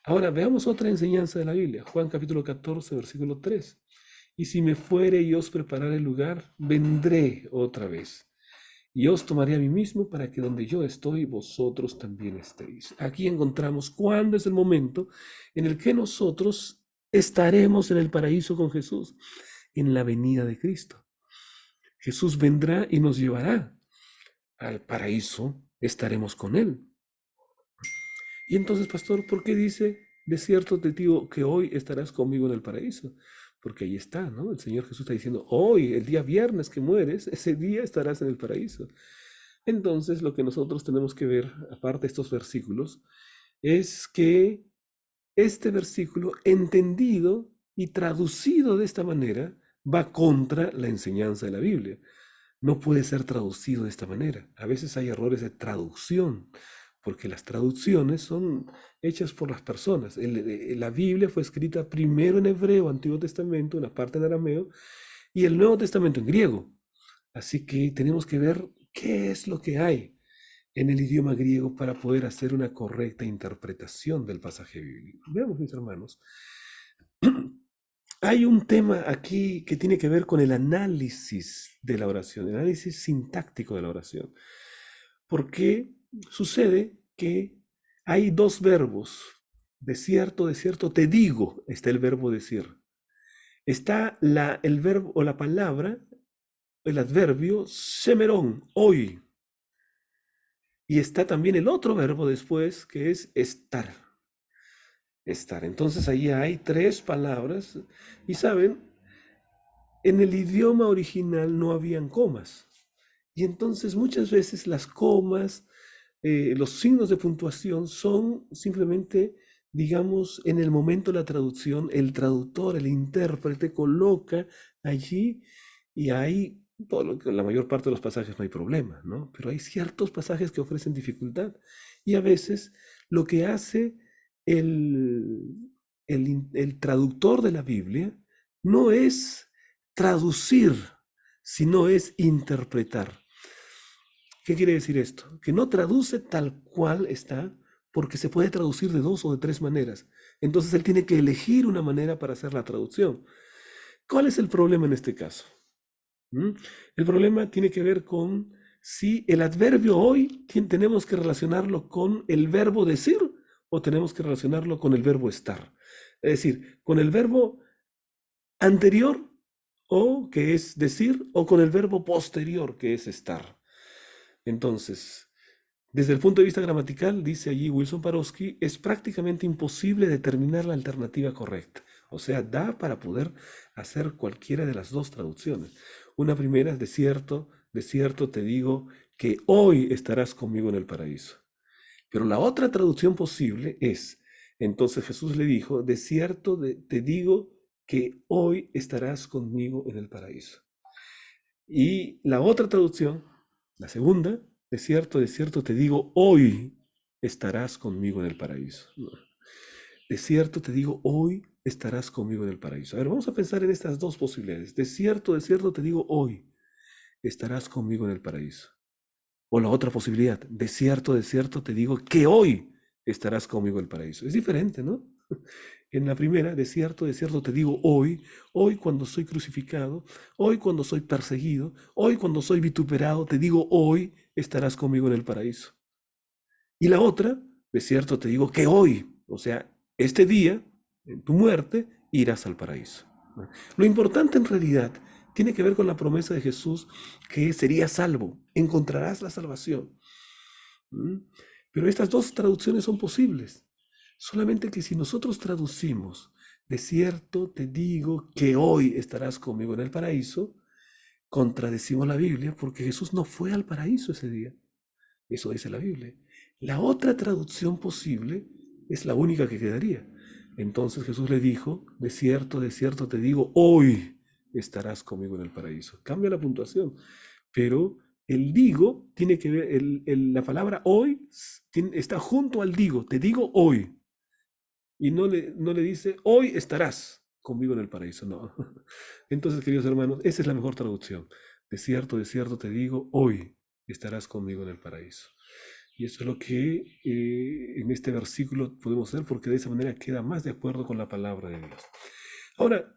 Ahora veamos otra enseñanza de la Biblia. Juan capítulo 14, versículo 3. Y si me fuere y os preparare el lugar, vendré otra vez. Y os tomaré a mí mismo para que donde yo estoy, vosotros también estéis. Aquí encontramos cuándo es el momento en el que nosotros estaremos en el paraíso con Jesús, en la venida de Cristo. Jesús vendrá y nos llevará al paraíso, estaremos con Él. Y entonces, pastor, ¿por qué dice, de cierto te digo que hoy estarás conmigo en el paraíso? Porque ahí está, ¿no? El Señor Jesús está diciendo, hoy, el día viernes que mueres, ese día estarás en el paraíso. Entonces, lo que nosotros tenemos que ver, aparte de estos versículos, es que este versículo, entendido y traducido de esta manera, va contra la enseñanza de la Biblia. No puede ser traducido de esta manera. A veces hay errores de traducción, porque las traducciones son hechas por las personas. La Biblia fue escrita primero en hebreo, Antiguo Testamento, una parte en arameo, y el Nuevo Testamento en griego. Así que tenemos que ver qué es lo que hay en el idioma griego para poder hacer una correcta interpretación del pasaje bíblico. Veamos, mis hermanos. Hay un tema aquí que tiene que ver con el análisis de la oración, el análisis sintáctico de la oración. Porque sucede que hay dos verbos. De cierto, te digo, está el verbo decir. Está el verbo o la palabra, el adverbio, semerón, hoy. Y está también el otro verbo después, que es estar. Estar. Entonces ahí hay tres palabras. Y saben, en el idioma original no habían comas. Y entonces muchas veces las comas, los signos de puntuación son simplemente, digamos, en el momento de la traducción, el traductor, el intérprete coloca allí y hay, la mayor parte de los pasajes no hay problema, ¿no? Pero hay ciertos pasajes que ofrecen dificultad. Y a veces lo que hace el traductor de la Biblia no es traducir, sino es interpretar. ¿Qué quiere decir esto? Que no traduce tal cual está, porque se puede traducir de dos o de tres maneras. Entonces él tiene que elegir una manera para hacer la traducción. ¿Cuál es el problema en este caso? ¿Mm? El problema tiene que ver con si el adverbio hoy tenemos que relacionarlo con el verbo decir o tenemos que relacionarlo con el verbo estar. Es decir, con el verbo anterior, o que es decir, o con el verbo posterior, que es estar. Entonces, desde el punto de vista gramatical, dice allí Wilson Parowski, es prácticamente imposible determinar la alternativa correcta. O sea, da para poder hacer cualquiera de las dos traducciones. Una primera, de cierto te digo que hoy estarás conmigo en el paraíso. Pero la otra traducción posible es, entonces Jesús le dijo, de cierto te digo que hoy estarás conmigo en el paraíso. Y la otra traducción, la segunda, de cierto te digo, hoy estarás conmigo en el paraíso. ¿No? De cierto te digo, hoy estarás conmigo en el paraíso. A ver, vamos a pensar en estas dos posibilidades. De cierto te digo, hoy estarás conmigo en el paraíso. O la otra posibilidad, de cierto te digo que hoy estarás conmigo en el paraíso. Es diferente, ¿no? En la primera, de cierto te digo hoy cuando soy crucificado, hoy cuando soy perseguido, hoy cuando soy vituperado, te digo hoy estarás conmigo en el paraíso. Y la otra, de cierto te digo que hoy, o sea, este día, en tu muerte, irás al paraíso. Lo importante en realidad tiene que ver con la promesa de Jesús que serías salvo, encontrarás la salvación. ¿Mm? Pero estas dos traducciones son posibles. Solamente que si nosotros traducimos, de cierto te digo que hoy estarás conmigo en el paraíso, contradecimos la Biblia porque Jesús no fue al paraíso ese día. Eso dice la Biblia. La otra traducción posible es la única que quedaría. Entonces Jesús le dijo, de cierto te digo, hoy estarás conmigo en el paraíso. Cambia la puntuación, pero el digo tiene que ver, la palabra hoy está junto al digo, te digo hoy. Y no le dice, hoy estarás conmigo en el paraíso, no. Entonces, queridos hermanos, esa es la mejor traducción. De cierto te digo, hoy estarás conmigo en el paraíso. Y eso es lo que en este versículo podemos hacer, porque de esa manera queda más de acuerdo con la palabra de Dios. Ahora,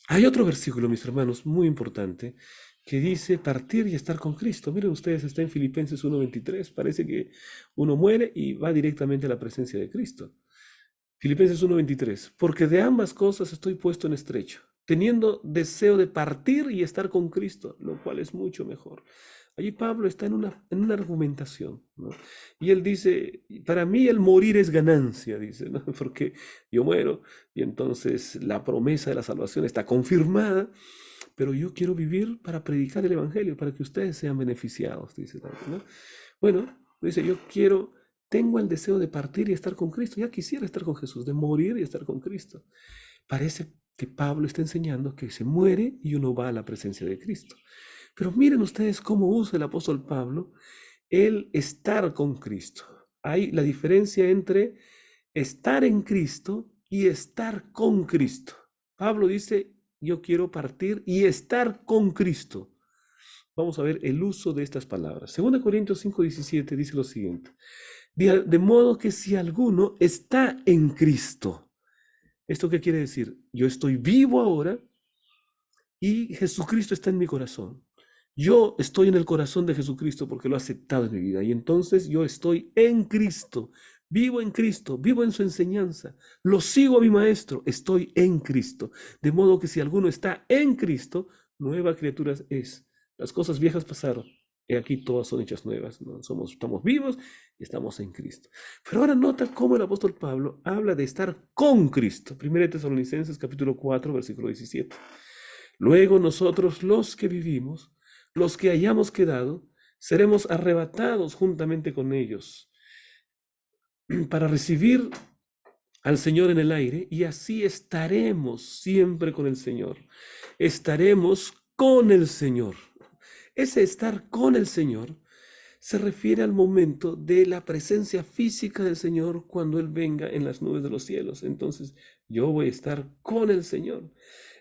hay otro versículo, mis hermanos, muy importante, que dice partir y estar con Cristo. Miren ustedes, está en Filipenses 1:23. Parece que uno muere y va directamente a la presencia de Cristo. Filipenses 1:23, porque de ambas cosas estoy puesto en estrecho, teniendo deseo de partir y estar con Cristo, lo cual es mucho mejor. Allí Pablo está en una argumentación, ¿no? Y él dice, para mí el morir es ganancia, dice, ¿no? Porque yo muero y entonces la promesa de la salvación está confirmada, pero yo quiero vivir para predicar el Evangelio, para que ustedes sean beneficiados, dice, ¿no? Bueno, dice, tengo el deseo de partir y estar con Cristo. Ya quisiera estar con Jesús, de morir y estar con Cristo. Parece que Pablo está enseñando que se muere y uno va a la presencia de Cristo. Pero miren ustedes cómo usa el apóstol Pablo el estar con Cristo. Hay la diferencia entre estar en Cristo y estar con Cristo. Pablo dice, yo quiero partir y estar con Cristo. Vamos a ver el uso de estas palabras. 2 Corintios 5:17 dice lo siguiente. De modo que si alguno está en Cristo, ¿esto qué quiere decir? Yo estoy vivo ahora y Jesucristo está en mi corazón. Yo estoy en el corazón de Jesucristo porque lo he aceptado en mi vida. Y entonces yo estoy en Cristo, vivo en su enseñanza, lo sigo a mi maestro, estoy en Cristo. De modo que si alguno está en Cristo, nueva criatura es. Las cosas viejas pasaron. Y aquí todas son hechas nuevas, ¿no? Estamos vivos y estamos en Cristo. Pero ahora nota cómo el apóstol Pablo habla de estar con Cristo. 1 Tesalonicenses capítulo 4, versículo 17. Luego nosotros los que vivimos, los que hayamos quedado, seremos arrebatados juntamente con ellos para recibir al Señor en el aire y así estaremos siempre con el Señor. Estaremos con el Señor. Ese estar con el Señor se refiere al momento de la presencia física del Señor cuando Él venga en las nubes de los cielos. Entonces, yo voy a estar con el Señor,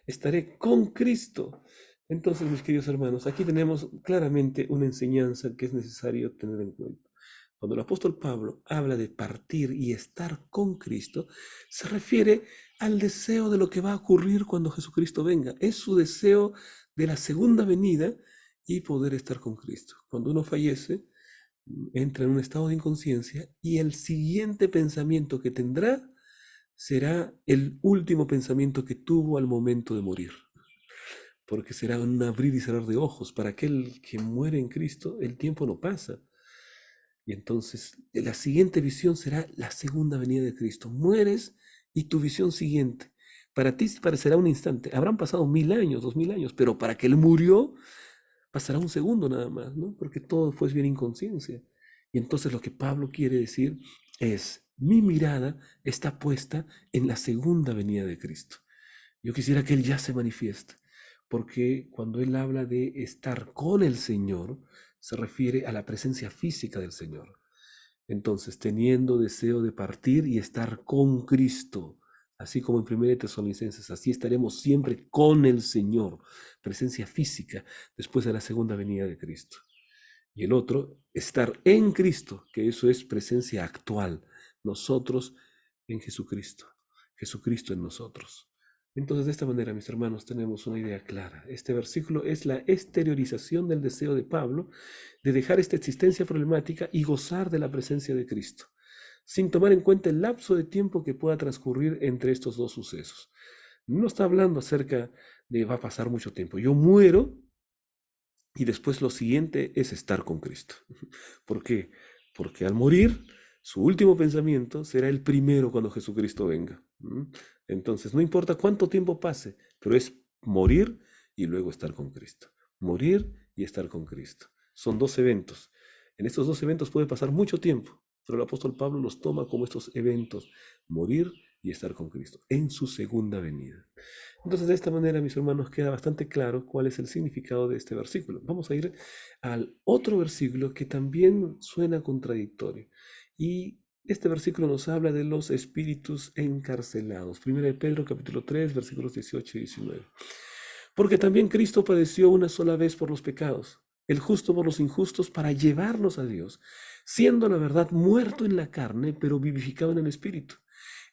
estaré con Cristo. Entonces, mis queridos hermanos, aquí tenemos claramente una enseñanza que es necesario tener en cuenta. Cuando el apóstol Pablo habla de partir y estar con Cristo, se refiere al deseo de lo que va a ocurrir cuando Jesucristo venga. Es su deseo de la segunda venida y poder estar con Cristo. Cuando uno fallece, entra en un estado de inconsciencia y el siguiente pensamiento que tendrá será el último pensamiento que tuvo al momento de morir. Porque será un abrir y cerrar de ojos. Para aquel que muere en Cristo, el tiempo no pasa. Y entonces la siguiente visión será la segunda venida de Cristo. Mueres y tu visión siguiente. Para ti parecerá un instante. Habrán pasado 1000 años, 2000 años, pero para que Él murió, pasará un segundo nada más, ¿no? Porque todo fue bien inconsciencia. Y entonces lo que Pablo quiere decir es, mi mirada está puesta en la segunda venida de Cristo. Yo quisiera que Él ya se manifieste, porque cuando Él habla de estar con el Señor, se refiere a la presencia física del Señor. Entonces, teniendo deseo de partir y estar con Cristo, así como en 1 Tesalonicenses, así estaremos siempre con el Señor, presencia física después de la segunda venida de Cristo. Y el otro, estar en Cristo, que eso es presencia actual, nosotros en Jesucristo, Jesucristo en nosotros. Entonces, de esta manera, mis hermanos, tenemos una idea clara. Este versículo es la exteriorización del deseo de Pablo de dejar esta existencia problemática y gozar de la presencia de Cristo, sin tomar en cuenta el lapso de tiempo que pueda transcurrir entre estos dos sucesos. No está hablando acerca de va a pasar mucho tiempo. Yo muero y después lo siguiente es estar con Cristo. ¿Por qué? Porque al morir, su último pensamiento será el primero cuando Jesucristo venga. Entonces, no importa cuánto tiempo pase, pero es morir y luego estar con Cristo. Morir y estar con Cristo. Son dos eventos. En estos dos eventos puede pasar mucho tiempo, pero el apóstol Pablo los toma como estos eventos, morir y estar con Cristo, en su segunda venida. Entonces, de esta manera, mis hermanos, queda bastante claro cuál es el significado de este versículo. Vamos a ir al otro versículo que también suena contradictorio. Y este versículo nos habla de los espíritus encarcelados. Primera de Pedro, capítulo 3, versículos 18 y 19. Porque también Cristo padeció una sola vez por los pecados, el justo por los injustos, para llevarnos a Dios, siendo la verdad muerto en la carne, pero vivificado en el espíritu,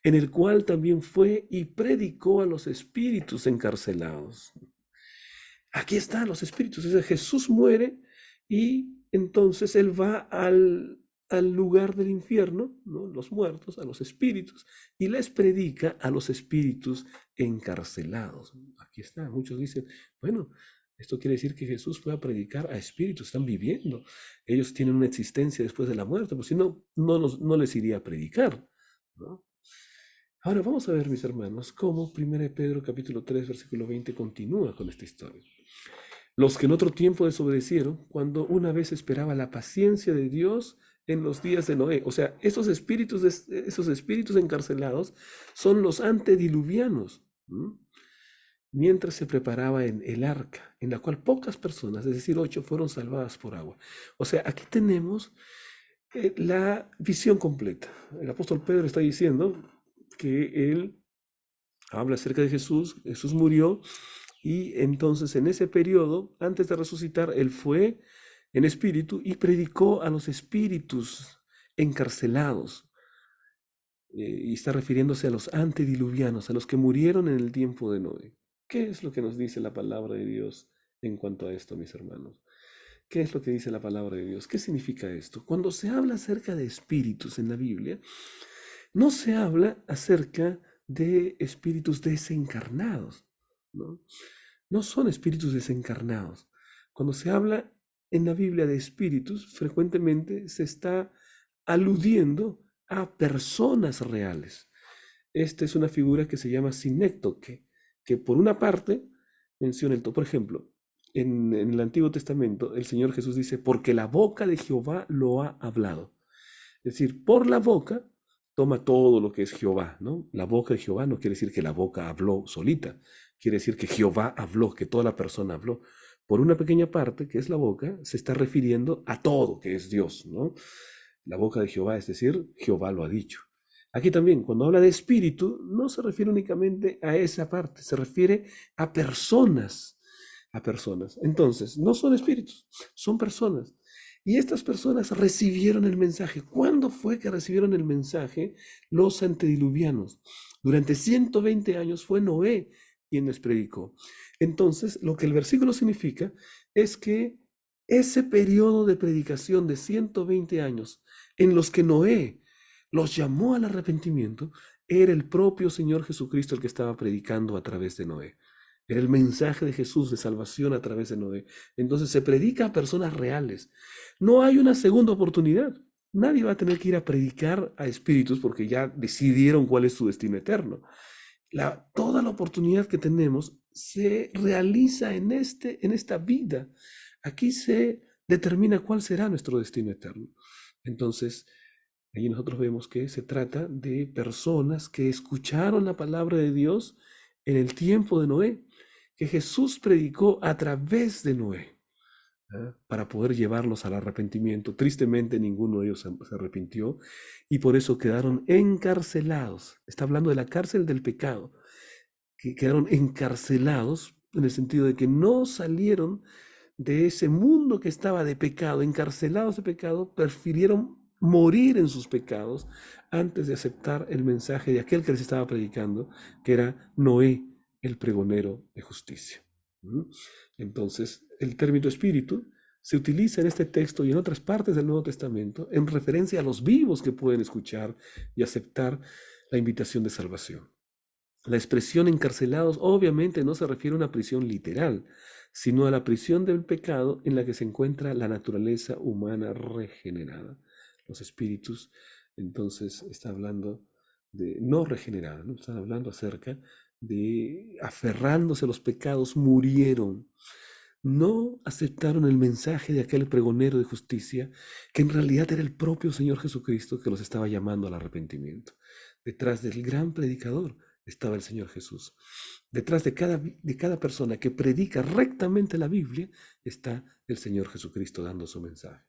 en el cual también fue y predicó a los espíritus encarcelados. Aquí están los espíritus. Es decir, Jesús muere y entonces Él va al lugar del infierno, ¿no? Los muertos, a los espíritus, y les predica a los espíritus encarcelados. Aquí está. Muchos dicen, bueno, esto quiere decir que Jesús fue a predicar a espíritus, están viviendo. Ellos tienen una existencia después de la muerte, pues si no, no les iría a predicar, ¿no? Ahora vamos a ver, mis hermanos, cómo 1 Pedro capítulo 3, versículo 20 continúa con esta historia. Los que en otro tiempo desobedecieron, cuando una vez esperaba la paciencia de Dios en los días de Noé. O sea, esos espíritus encarcelados son los antediluvianos, mientras se preparaba en el arca, en la cual pocas personas, es decir, 8, fueron salvadas por agua. O sea, aquí tenemos la visión completa. El apóstol Pedro está diciendo que él habla acerca de Jesús. Jesús murió y entonces en ese periodo, antes de resucitar, él fue en espíritu y predicó a los espíritus encarcelados. Y está refiriéndose a los antediluvianos, a los que murieron en el tiempo de Noé. ¿Qué es lo que nos dice la palabra de Dios en cuanto a esto, mis hermanos? ¿Qué es lo que dice la palabra de Dios? ¿Qué significa esto? Cuando se habla acerca de espíritus en la Biblia, no se habla acerca de espíritus desencarnados, ¿no? No son espíritus desencarnados. Cuando se habla en la Biblia de espíritus, frecuentemente se está aludiendo a personas reales. Esta es una figura que se llama sinécdoque, que por una parte menciona el todo. Por ejemplo, en el Antiguo Testamento, el Señor Jesús dice, porque la boca de Jehová lo ha hablado. Es decir, por la boca toma todo lo que es Jehová, ¿no? La boca de Jehová no quiere decir que la boca habló solita, quiere decir que Jehová habló, que toda la persona habló. Por una pequeña parte, que es la boca, se está refiriendo a todo, que es Dios, ¿no? La boca de Jehová, es decir, Jehová lo ha dicho. Aquí también, cuando habla de espíritu, no se refiere únicamente a esa parte, se refiere a personas, a personas. Entonces, no son espíritus, son personas. Y estas personas recibieron el mensaje. ¿Cuándo fue que recibieron el mensaje los antediluvianos? Durante 120 años fue Noé quien les predicó. Entonces, lo que el versículo significa es que ese periodo de predicación de 120 años en los que Noé los llamó al arrepentimiento, era el propio Señor Jesucristo el que estaba predicando a través de Noé. Era el mensaje de Jesús de salvación a través de Noé. Entonces se predica a personas reales. No hay una segunda oportunidad. Nadie va a tener que ir a predicar a espíritus porque ya decidieron cuál es su destino eterno. Toda la oportunidad que tenemos se realiza en esta vida. Aquí se determina cuál será nuestro destino eterno. Entonces, allí nosotros vemos que se trata de personas que escucharon la palabra de Dios en el tiempo de Noé, que Jesús predicó a través de Noé, para poder llevarlos al arrepentimiento. Tristemente ninguno de ellos se arrepintió y por eso quedaron encarcelados. Está hablando de la cárcel del pecado, que quedaron encarcelados en el sentido de que no salieron de ese mundo que estaba de pecado, encarcelados de pecado, prefirieron morir en sus pecados antes de aceptar el mensaje de aquel que les estaba predicando, que era Noé, el pregonero de justicia. Entonces, el término espíritu se utiliza en este texto y en otras partes del Nuevo Testamento en referencia a los vivos que pueden escuchar y aceptar la invitación de salvación. La expresión encarcelados obviamente no se refiere a una prisión literal, sino a la prisión del pecado en la que se encuentra la naturaleza humana regenerada. Los espíritus, entonces, está hablando de no regenerada, ¿no? Están hablando acerca de aferrándose a los pecados, murieron. No aceptaron el mensaje de aquel pregonero de justicia, que en realidad era el propio Señor Jesucristo que los estaba llamando al arrepentimiento. Detrás del gran predicador estaba el Señor Jesús. Detrás de cada persona que predica rectamente la Biblia está el Señor Jesucristo dando su mensaje.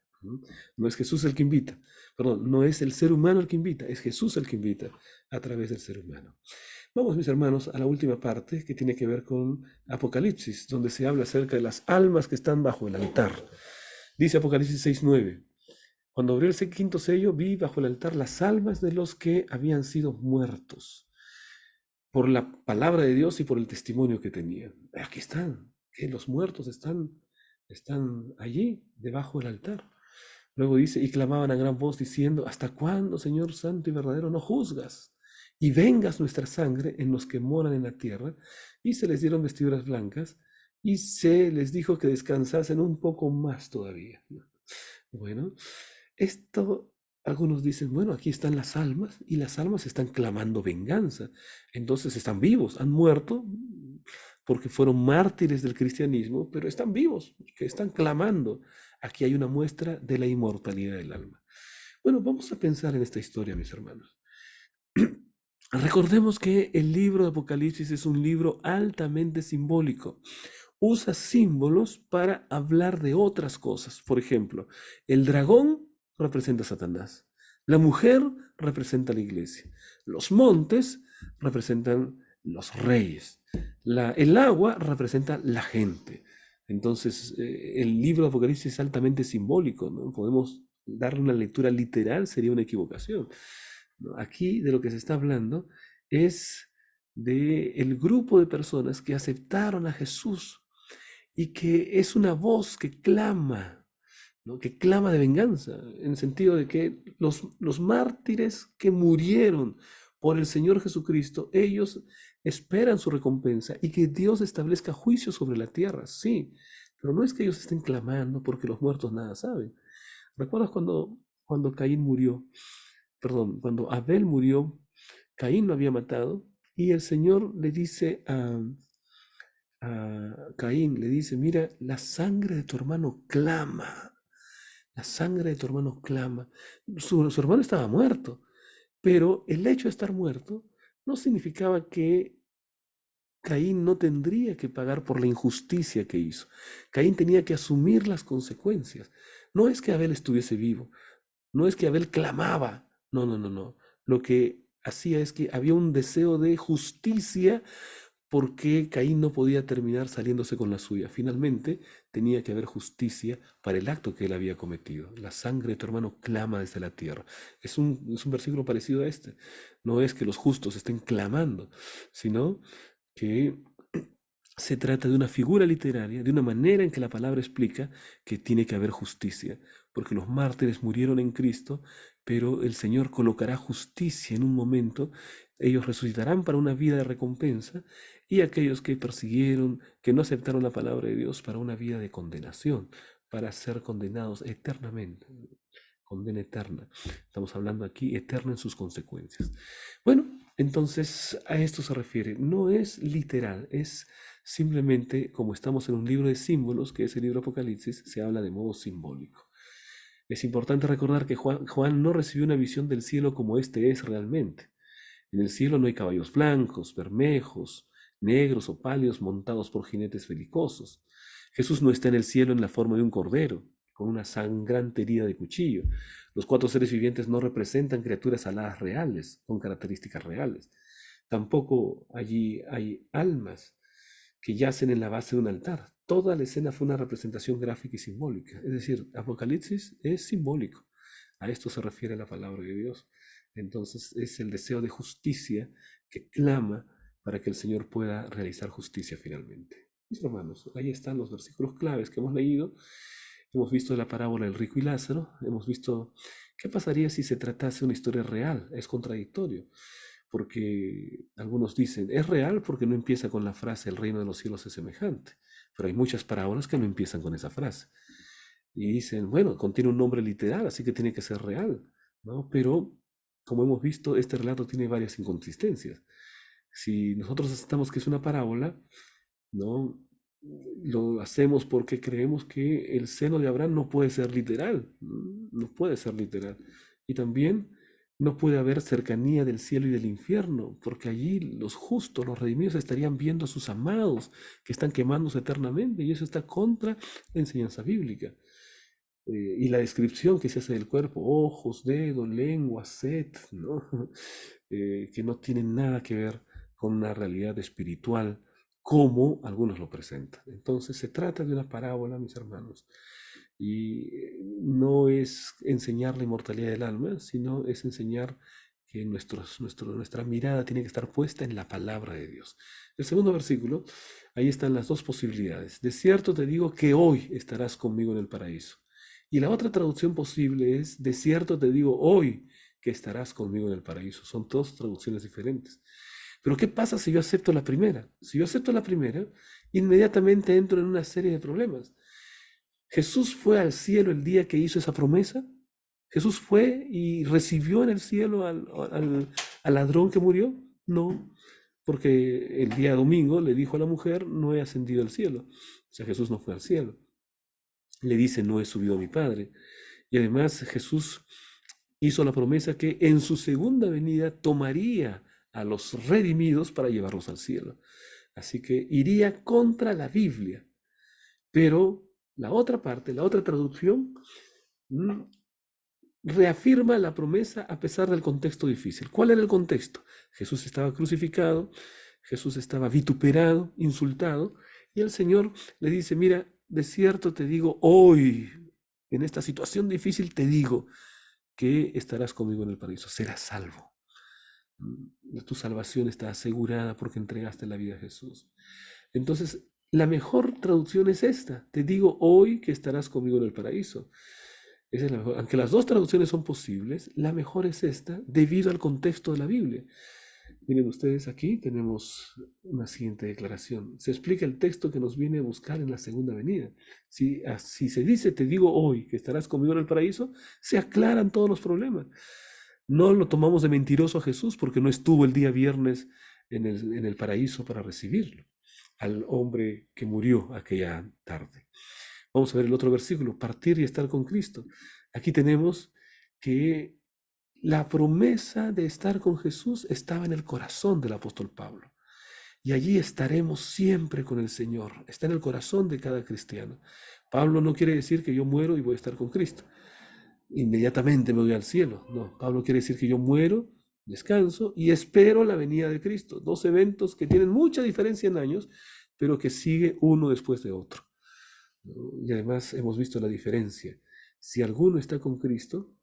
No es Jesús el que invita, perdón, no es el ser humano el que invita, es Jesús el que invita a través del ser humano. Vamos, mis hermanos, a la última parte que tiene que ver con Apocalipsis, donde se habla acerca de las almas que están bajo el altar. Dice Apocalipsis 6:9. Cuando abrió el quinto sello, vi bajo el altar las almas de los que habían sido muertos por la palabra de Dios y por el testimonio que tenían. Aquí están, que los muertos están allí, debajo del altar. Luego dice, y clamaban a gran voz diciendo, ¿hasta cuándo, Señor santo y verdadero, no juzgas? Y vengas nuestra sangre en los que moran en la tierra. Y se les dieron vestiduras blancas y se les dijo que descansasen un poco más todavía. Bueno, esto, algunos dicen, bueno, aquí están las almas y las almas están clamando venganza. Entonces están vivos, han muerto porque fueron mártires del cristianismo, pero están vivos, que están clamando. Aquí hay una muestra de la inmortalidad del alma. Bueno, vamos a pensar en esta historia, mis hermanos. Recordemos que el libro de Apocalipsis es un libro altamente simbólico. Usa símbolos para hablar de otras cosas. Por ejemplo, el dragón representa a Satanás. La mujer representa a la iglesia. Los montes representan los reyes. El agua representa la gente. Entonces, el libro de Apocalipsis es altamente simbólico, ¿no? Podemos darle una lectura literal, sería una equivocación. Aquí de lo que se está hablando es del grupo de personas que aceptaron a Jesús y que es una voz que clama, ¿no? Que clama de venganza, en el sentido de que los mártires que murieron por el Señor Jesucristo, ellos esperan su recompensa y que Dios establezca juicio sobre la tierra, sí, pero no es que ellos estén clamando porque los muertos nada saben. ¿Recuerdas cuando Caín murió? Perdón, cuando Abel murió, Caín lo había matado y el Señor le dice a Caín, le dice, mira, la sangre de tu hermano clama, la sangre de tu hermano clama. Su hermano estaba muerto, pero el hecho de estar muerto no significaba que Caín no tendría que pagar por la injusticia que hizo. Caín tenía que asumir las consecuencias. No es que Abel estuviese vivo, no es que Abel clamaba, no. Lo que hacía es que había un deseo de justicia por qué Caín no podía terminar saliéndose con la suya. Finalmente tenía que haber justicia para el acto que él había cometido. La sangre de tu hermano clama desde la tierra. Es un versículo parecido a este. No es que los justos estén clamando, sino que se trata de una figura literaria, de una manera en que la palabra explica que tiene que haber justicia, porque los mártires murieron en Cristo, pero el Señor colocará justicia en un momento, ellos resucitarán para una vida de recompensa, y aquellos que persiguieron, que no aceptaron la palabra de Dios, para una vida de condenación, para ser condenados eternamente. Condena eterna. Estamos hablando aquí eterna en sus consecuencias. Bueno, entonces a esto se refiere. No es literal, es simplemente como estamos en un libro de símbolos, que es el libro Apocalipsis, se habla de modo simbólico. Es importante recordar que Juan no recibió una visión del cielo como este es realmente. En el cielo no hay caballos blancos, bermejos, negros o pálidos montados por jinetes belicosos. Jesús no está en el cielo en la forma de un cordero, con una sangrante herida de cuchillo. Los cuatro seres vivientes no representan criaturas aladas reales, con características reales. Tampoco allí hay almas que yacen en la base de un altar. Toda la escena fue una representación gráfica y simbólica. Es decir, Apocalipsis es simbólico. A esto se refiere la palabra de Dios. Entonces es el deseo de justicia que clama para que el Señor pueda realizar justicia finalmente. Mis hermanos, ahí están los versículos claves que hemos leído. Hemos visto la parábola del rico y Lázaro. Hemos visto qué pasaría si se tratase de una historia real. Es contradictorio, porque algunos dicen, es real porque no empieza con la frase el reino de los cielos es semejante. Pero hay muchas parábolas que no empiezan con esa frase. Y dicen, bueno, contiene un nombre literal, así que tiene que ser real, ¿no? Pero, como hemos visto, este relato tiene varias inconsistencias. Si nosotros aceptamos que es una parábola, ¿no? Lo hacemos porque creemos que el seno de Abraham no puede ser literal, no puede ser literal. Y también no puede haber cercanía del cielo y del infierno, porque allí los justos, los redimidos, estarían viendo a sus amados que están quemándose eternamente, y eso está contra la enseñanza bíblica. Y la descripción que se hace del cuerpo, ojos, dedos, lengua, sed, ¿no? Que no tienen nada que ver con una realidad espiritual como algunos lo presentan. Entonces se trata de una parábola, mis hermanos, y no es enseñar la inmortalidad del alma, sino es enseñar que nuestra mirada tiene que estar puesta en la palabra de Dios. El segundo versículo, ahí están las dos posibilidades. De cierto te digo que hoy estarás conmigo en el paraíso. Y la otra traducción posible es, de cierto te digo hoy que estarás conmigo en el paraíso. Son dos traducciones diferentes. Pero ¿qué pasa si yo acepto la primera? Si yo acepto la primera, inmediatamente entro en una serie de problemas. ¿Jesús fue al cielo el día que hizo esa promesa? ¿Jesús fue y recibió en el cielo al ladrón que murió? No, porque el día domingo le dijo a la mujer, no he ascendido al cielo. O sea, Jesús no fue al cielo. Le dice, no he subido a mi Padre. Y además Jesús hizo la promesa que en su segunda venida tomaría a los redimidos para llevarlos al cielo. Así que iría contra la Biblia. Pero la otra parte, la otra traducción, reafirma la promesa a pesar del contexto difícil. ¿Cuál era el contexto? Jesús estaba crucificado, Jesús estaba vituperado, insultado, y el Señor le dice, mira, de cierto te digo, hoy, en esta situación difícil, te digo que estarás conmigo en el paraíso, serás salvo. Tu salvación está asegurada porque entregaste la vida a Jesús. Entonces, la mejor traducción es esta, te digo hoy que estarás conmigo en el paraíso. Esa es la mejor. Aunque las dos traducciones son posibles, la mejor es esta debido al contexto de la Biblia. Miren ustedes, aquí tenemos una siguiente declaración. Se explica el texto que nos viene a buscar en la segunda venida. Si se dice, te digo hoy que estarás conmigo en el paraíso, se aclaran todos los problemas. No lo tomamos de mentiroso a Jesús porque no estuvo el día viernes en el paraíso para recibirlo, al hombre que murió aquella tarde. Vamos a ver el otro versículo, partir y estar con Cristo. Aquí tenemos que la promesa de estar con Jesús estaba en el corazón del apóstol Pablo. Y allí estaremos siempre con el Señor. Está en el corazón de cada cristiano. Pablo no quiere decir que yo muero y voy a estar con Cristo. Inmediatamente me voy al cielo. No, Pablo quiere decir que yo muero, descanso y espero la venida de Cristo. Dos eventos que tienen mucha diferencia en años, pero que sigue uno después de otro, ¿no? Y además hemos visto la diferencia. Si alguno está con Cristo,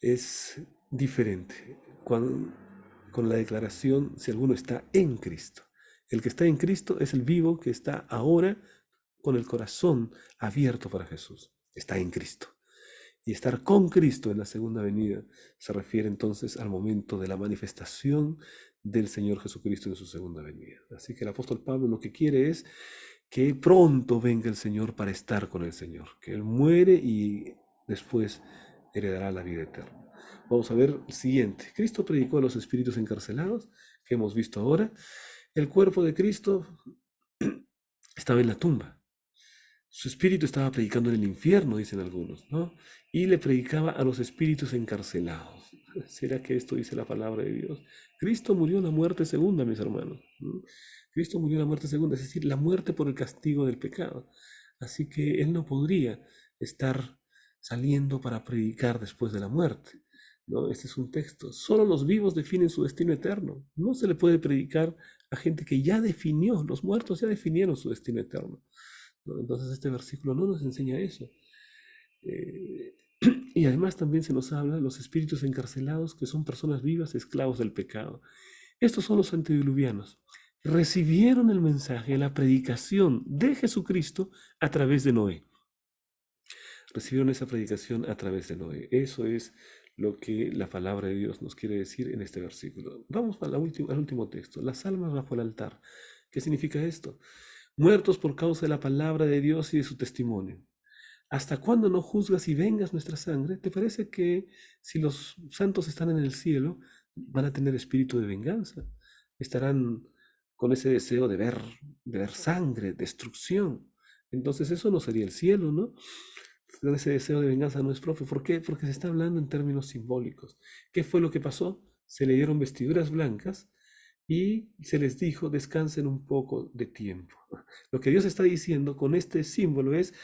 es diferente con la declaración si alguno está en Cristo. El que está en Cristo es el vivo que está ahora con el corazón abierto para Jesús. Está en Cristo. Y estar con Cristo en la segunda venida se refiere entonces al momento de la manifestación del Señor Jesucristo en su segunda venida. Así que el apóstol Pablo lo que quiere es que pronto venga el Señor para estar con el Señor, que Él muere y después heredará la vida eterna. Vamos a ver el siguiente. Cristo predicó a los espíritus encarcelados, que hemos visto ahora. El cuerpo de Cristo estaba en la tumba. Su espíritu estaba predicando en el infierno, dicen algunos, ¿no? Y le predicaba a los espíritus encarcelados. ¿Será que esto dice la palabra de Dios? Cristo murió la muerte segunda, mis hermanos, ¿no? Cristo murió la muerte segunda, es decir, la muerte por el castigo del pecado. Así que Él no podría estar saliendo para predicar después de la muerte, ¿no? Este es un texto. Solo los vivos definen su destino eterno. No se le puede predicar a gente que ya definió, los muertos ya definieron su destino eterno, ¿no? Entonces este versículo no nos enseña eso. Y además también se nos habla de los espíritus encarcelados, que son personas vivas, esclavos del pecado. Estos son los antediluvianos. Recibieron el mensaje, la predicación de Jesucristo a través de Noé. Recibieron esa predicación a través de Noé. Eso es lo que la palabra de Dios nos quiere decir en este versículo. Vamos al último texto. Las almas bajo el altar. ¿Qué significa esto? Muertos por causa de la palabra de Dios y de su testimonio. ¿Hasta cuándo no juzgas y vengas nuestra sangre? ¿Te parece que si los santos están en el cielo, van a tener espíritu de venganza? Estarán con ese deseo de ver sangre, destrucción. Entonces eso no sería el cielo, ¿no? Ese deseo de venganza no es propio. ¿Por qué? Porque se está hablando en términos simbólicos. ¿Qué fue lo que pasó? Se le dieron vestiduras blancas y se les dijo, descansen un poco de tiempo. Lo que Dios está diciendo con este símbolo es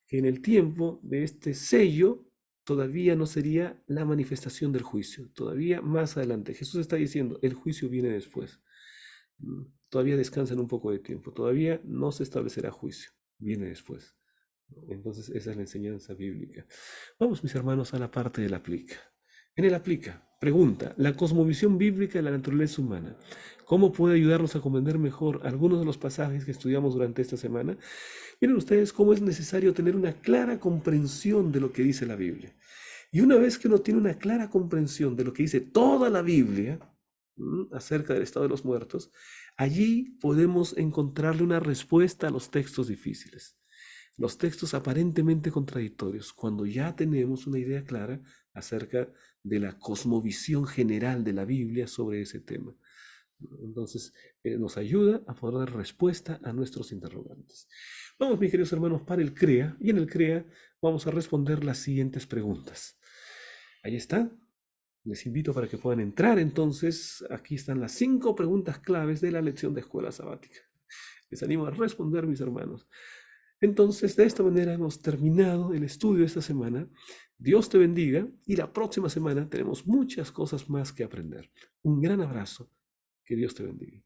que en el tiempo de este sello todavía no sería la manifestación del juicio, todavía más adelante. Jesús está diciendo, el juicio viene después. Todavía descansan un poco de tiempo, todavía no se establecerá juicio, viene después. Entonces esa es la enseñanza bíblica. Vamos, mis hermanos, a la parte del aplica. En el aplica, pregunta, la cosmovisión bíblica de la naturaleza humana, ¿cómo puede ayudarnos a comprender mejor algunos de los pasajes que estudiamos durante esta semana? Miren ustedes cómo es necesario tener una clara comprensión de lo que dice la Biblia. Y una vez que uno tiene una clara comprensión de lo que dice toda la Biblia acerca del estado de los muertos, allí podemos encontrarle una respuesta a los textos difíciles, los textos aparentemente contradictorios, cuando ya tenemos una idea clara acerca de la cosmovisión general de la Biblia sobre ese tema. Entonces, nos ayuda a poder dar respuesta a nuestros interrogantes. Vamos, mis queridos hermanos, para el CREA, y en el CREA vamos a responder las siguientes preguntas. Ahí está. Les invito para que puedan entrar. Entonces, aquí están las 5 preguntas claves de la lección de escuela sabática. Les animo a responder, mis hermanos. Entonces, de esta manera hemos terminado el estudio de esta semana. Dios te bendiga y la próxima semana tenemos muchas cosas más que aprender. Un gran abrazo. Que Dios te bendiga.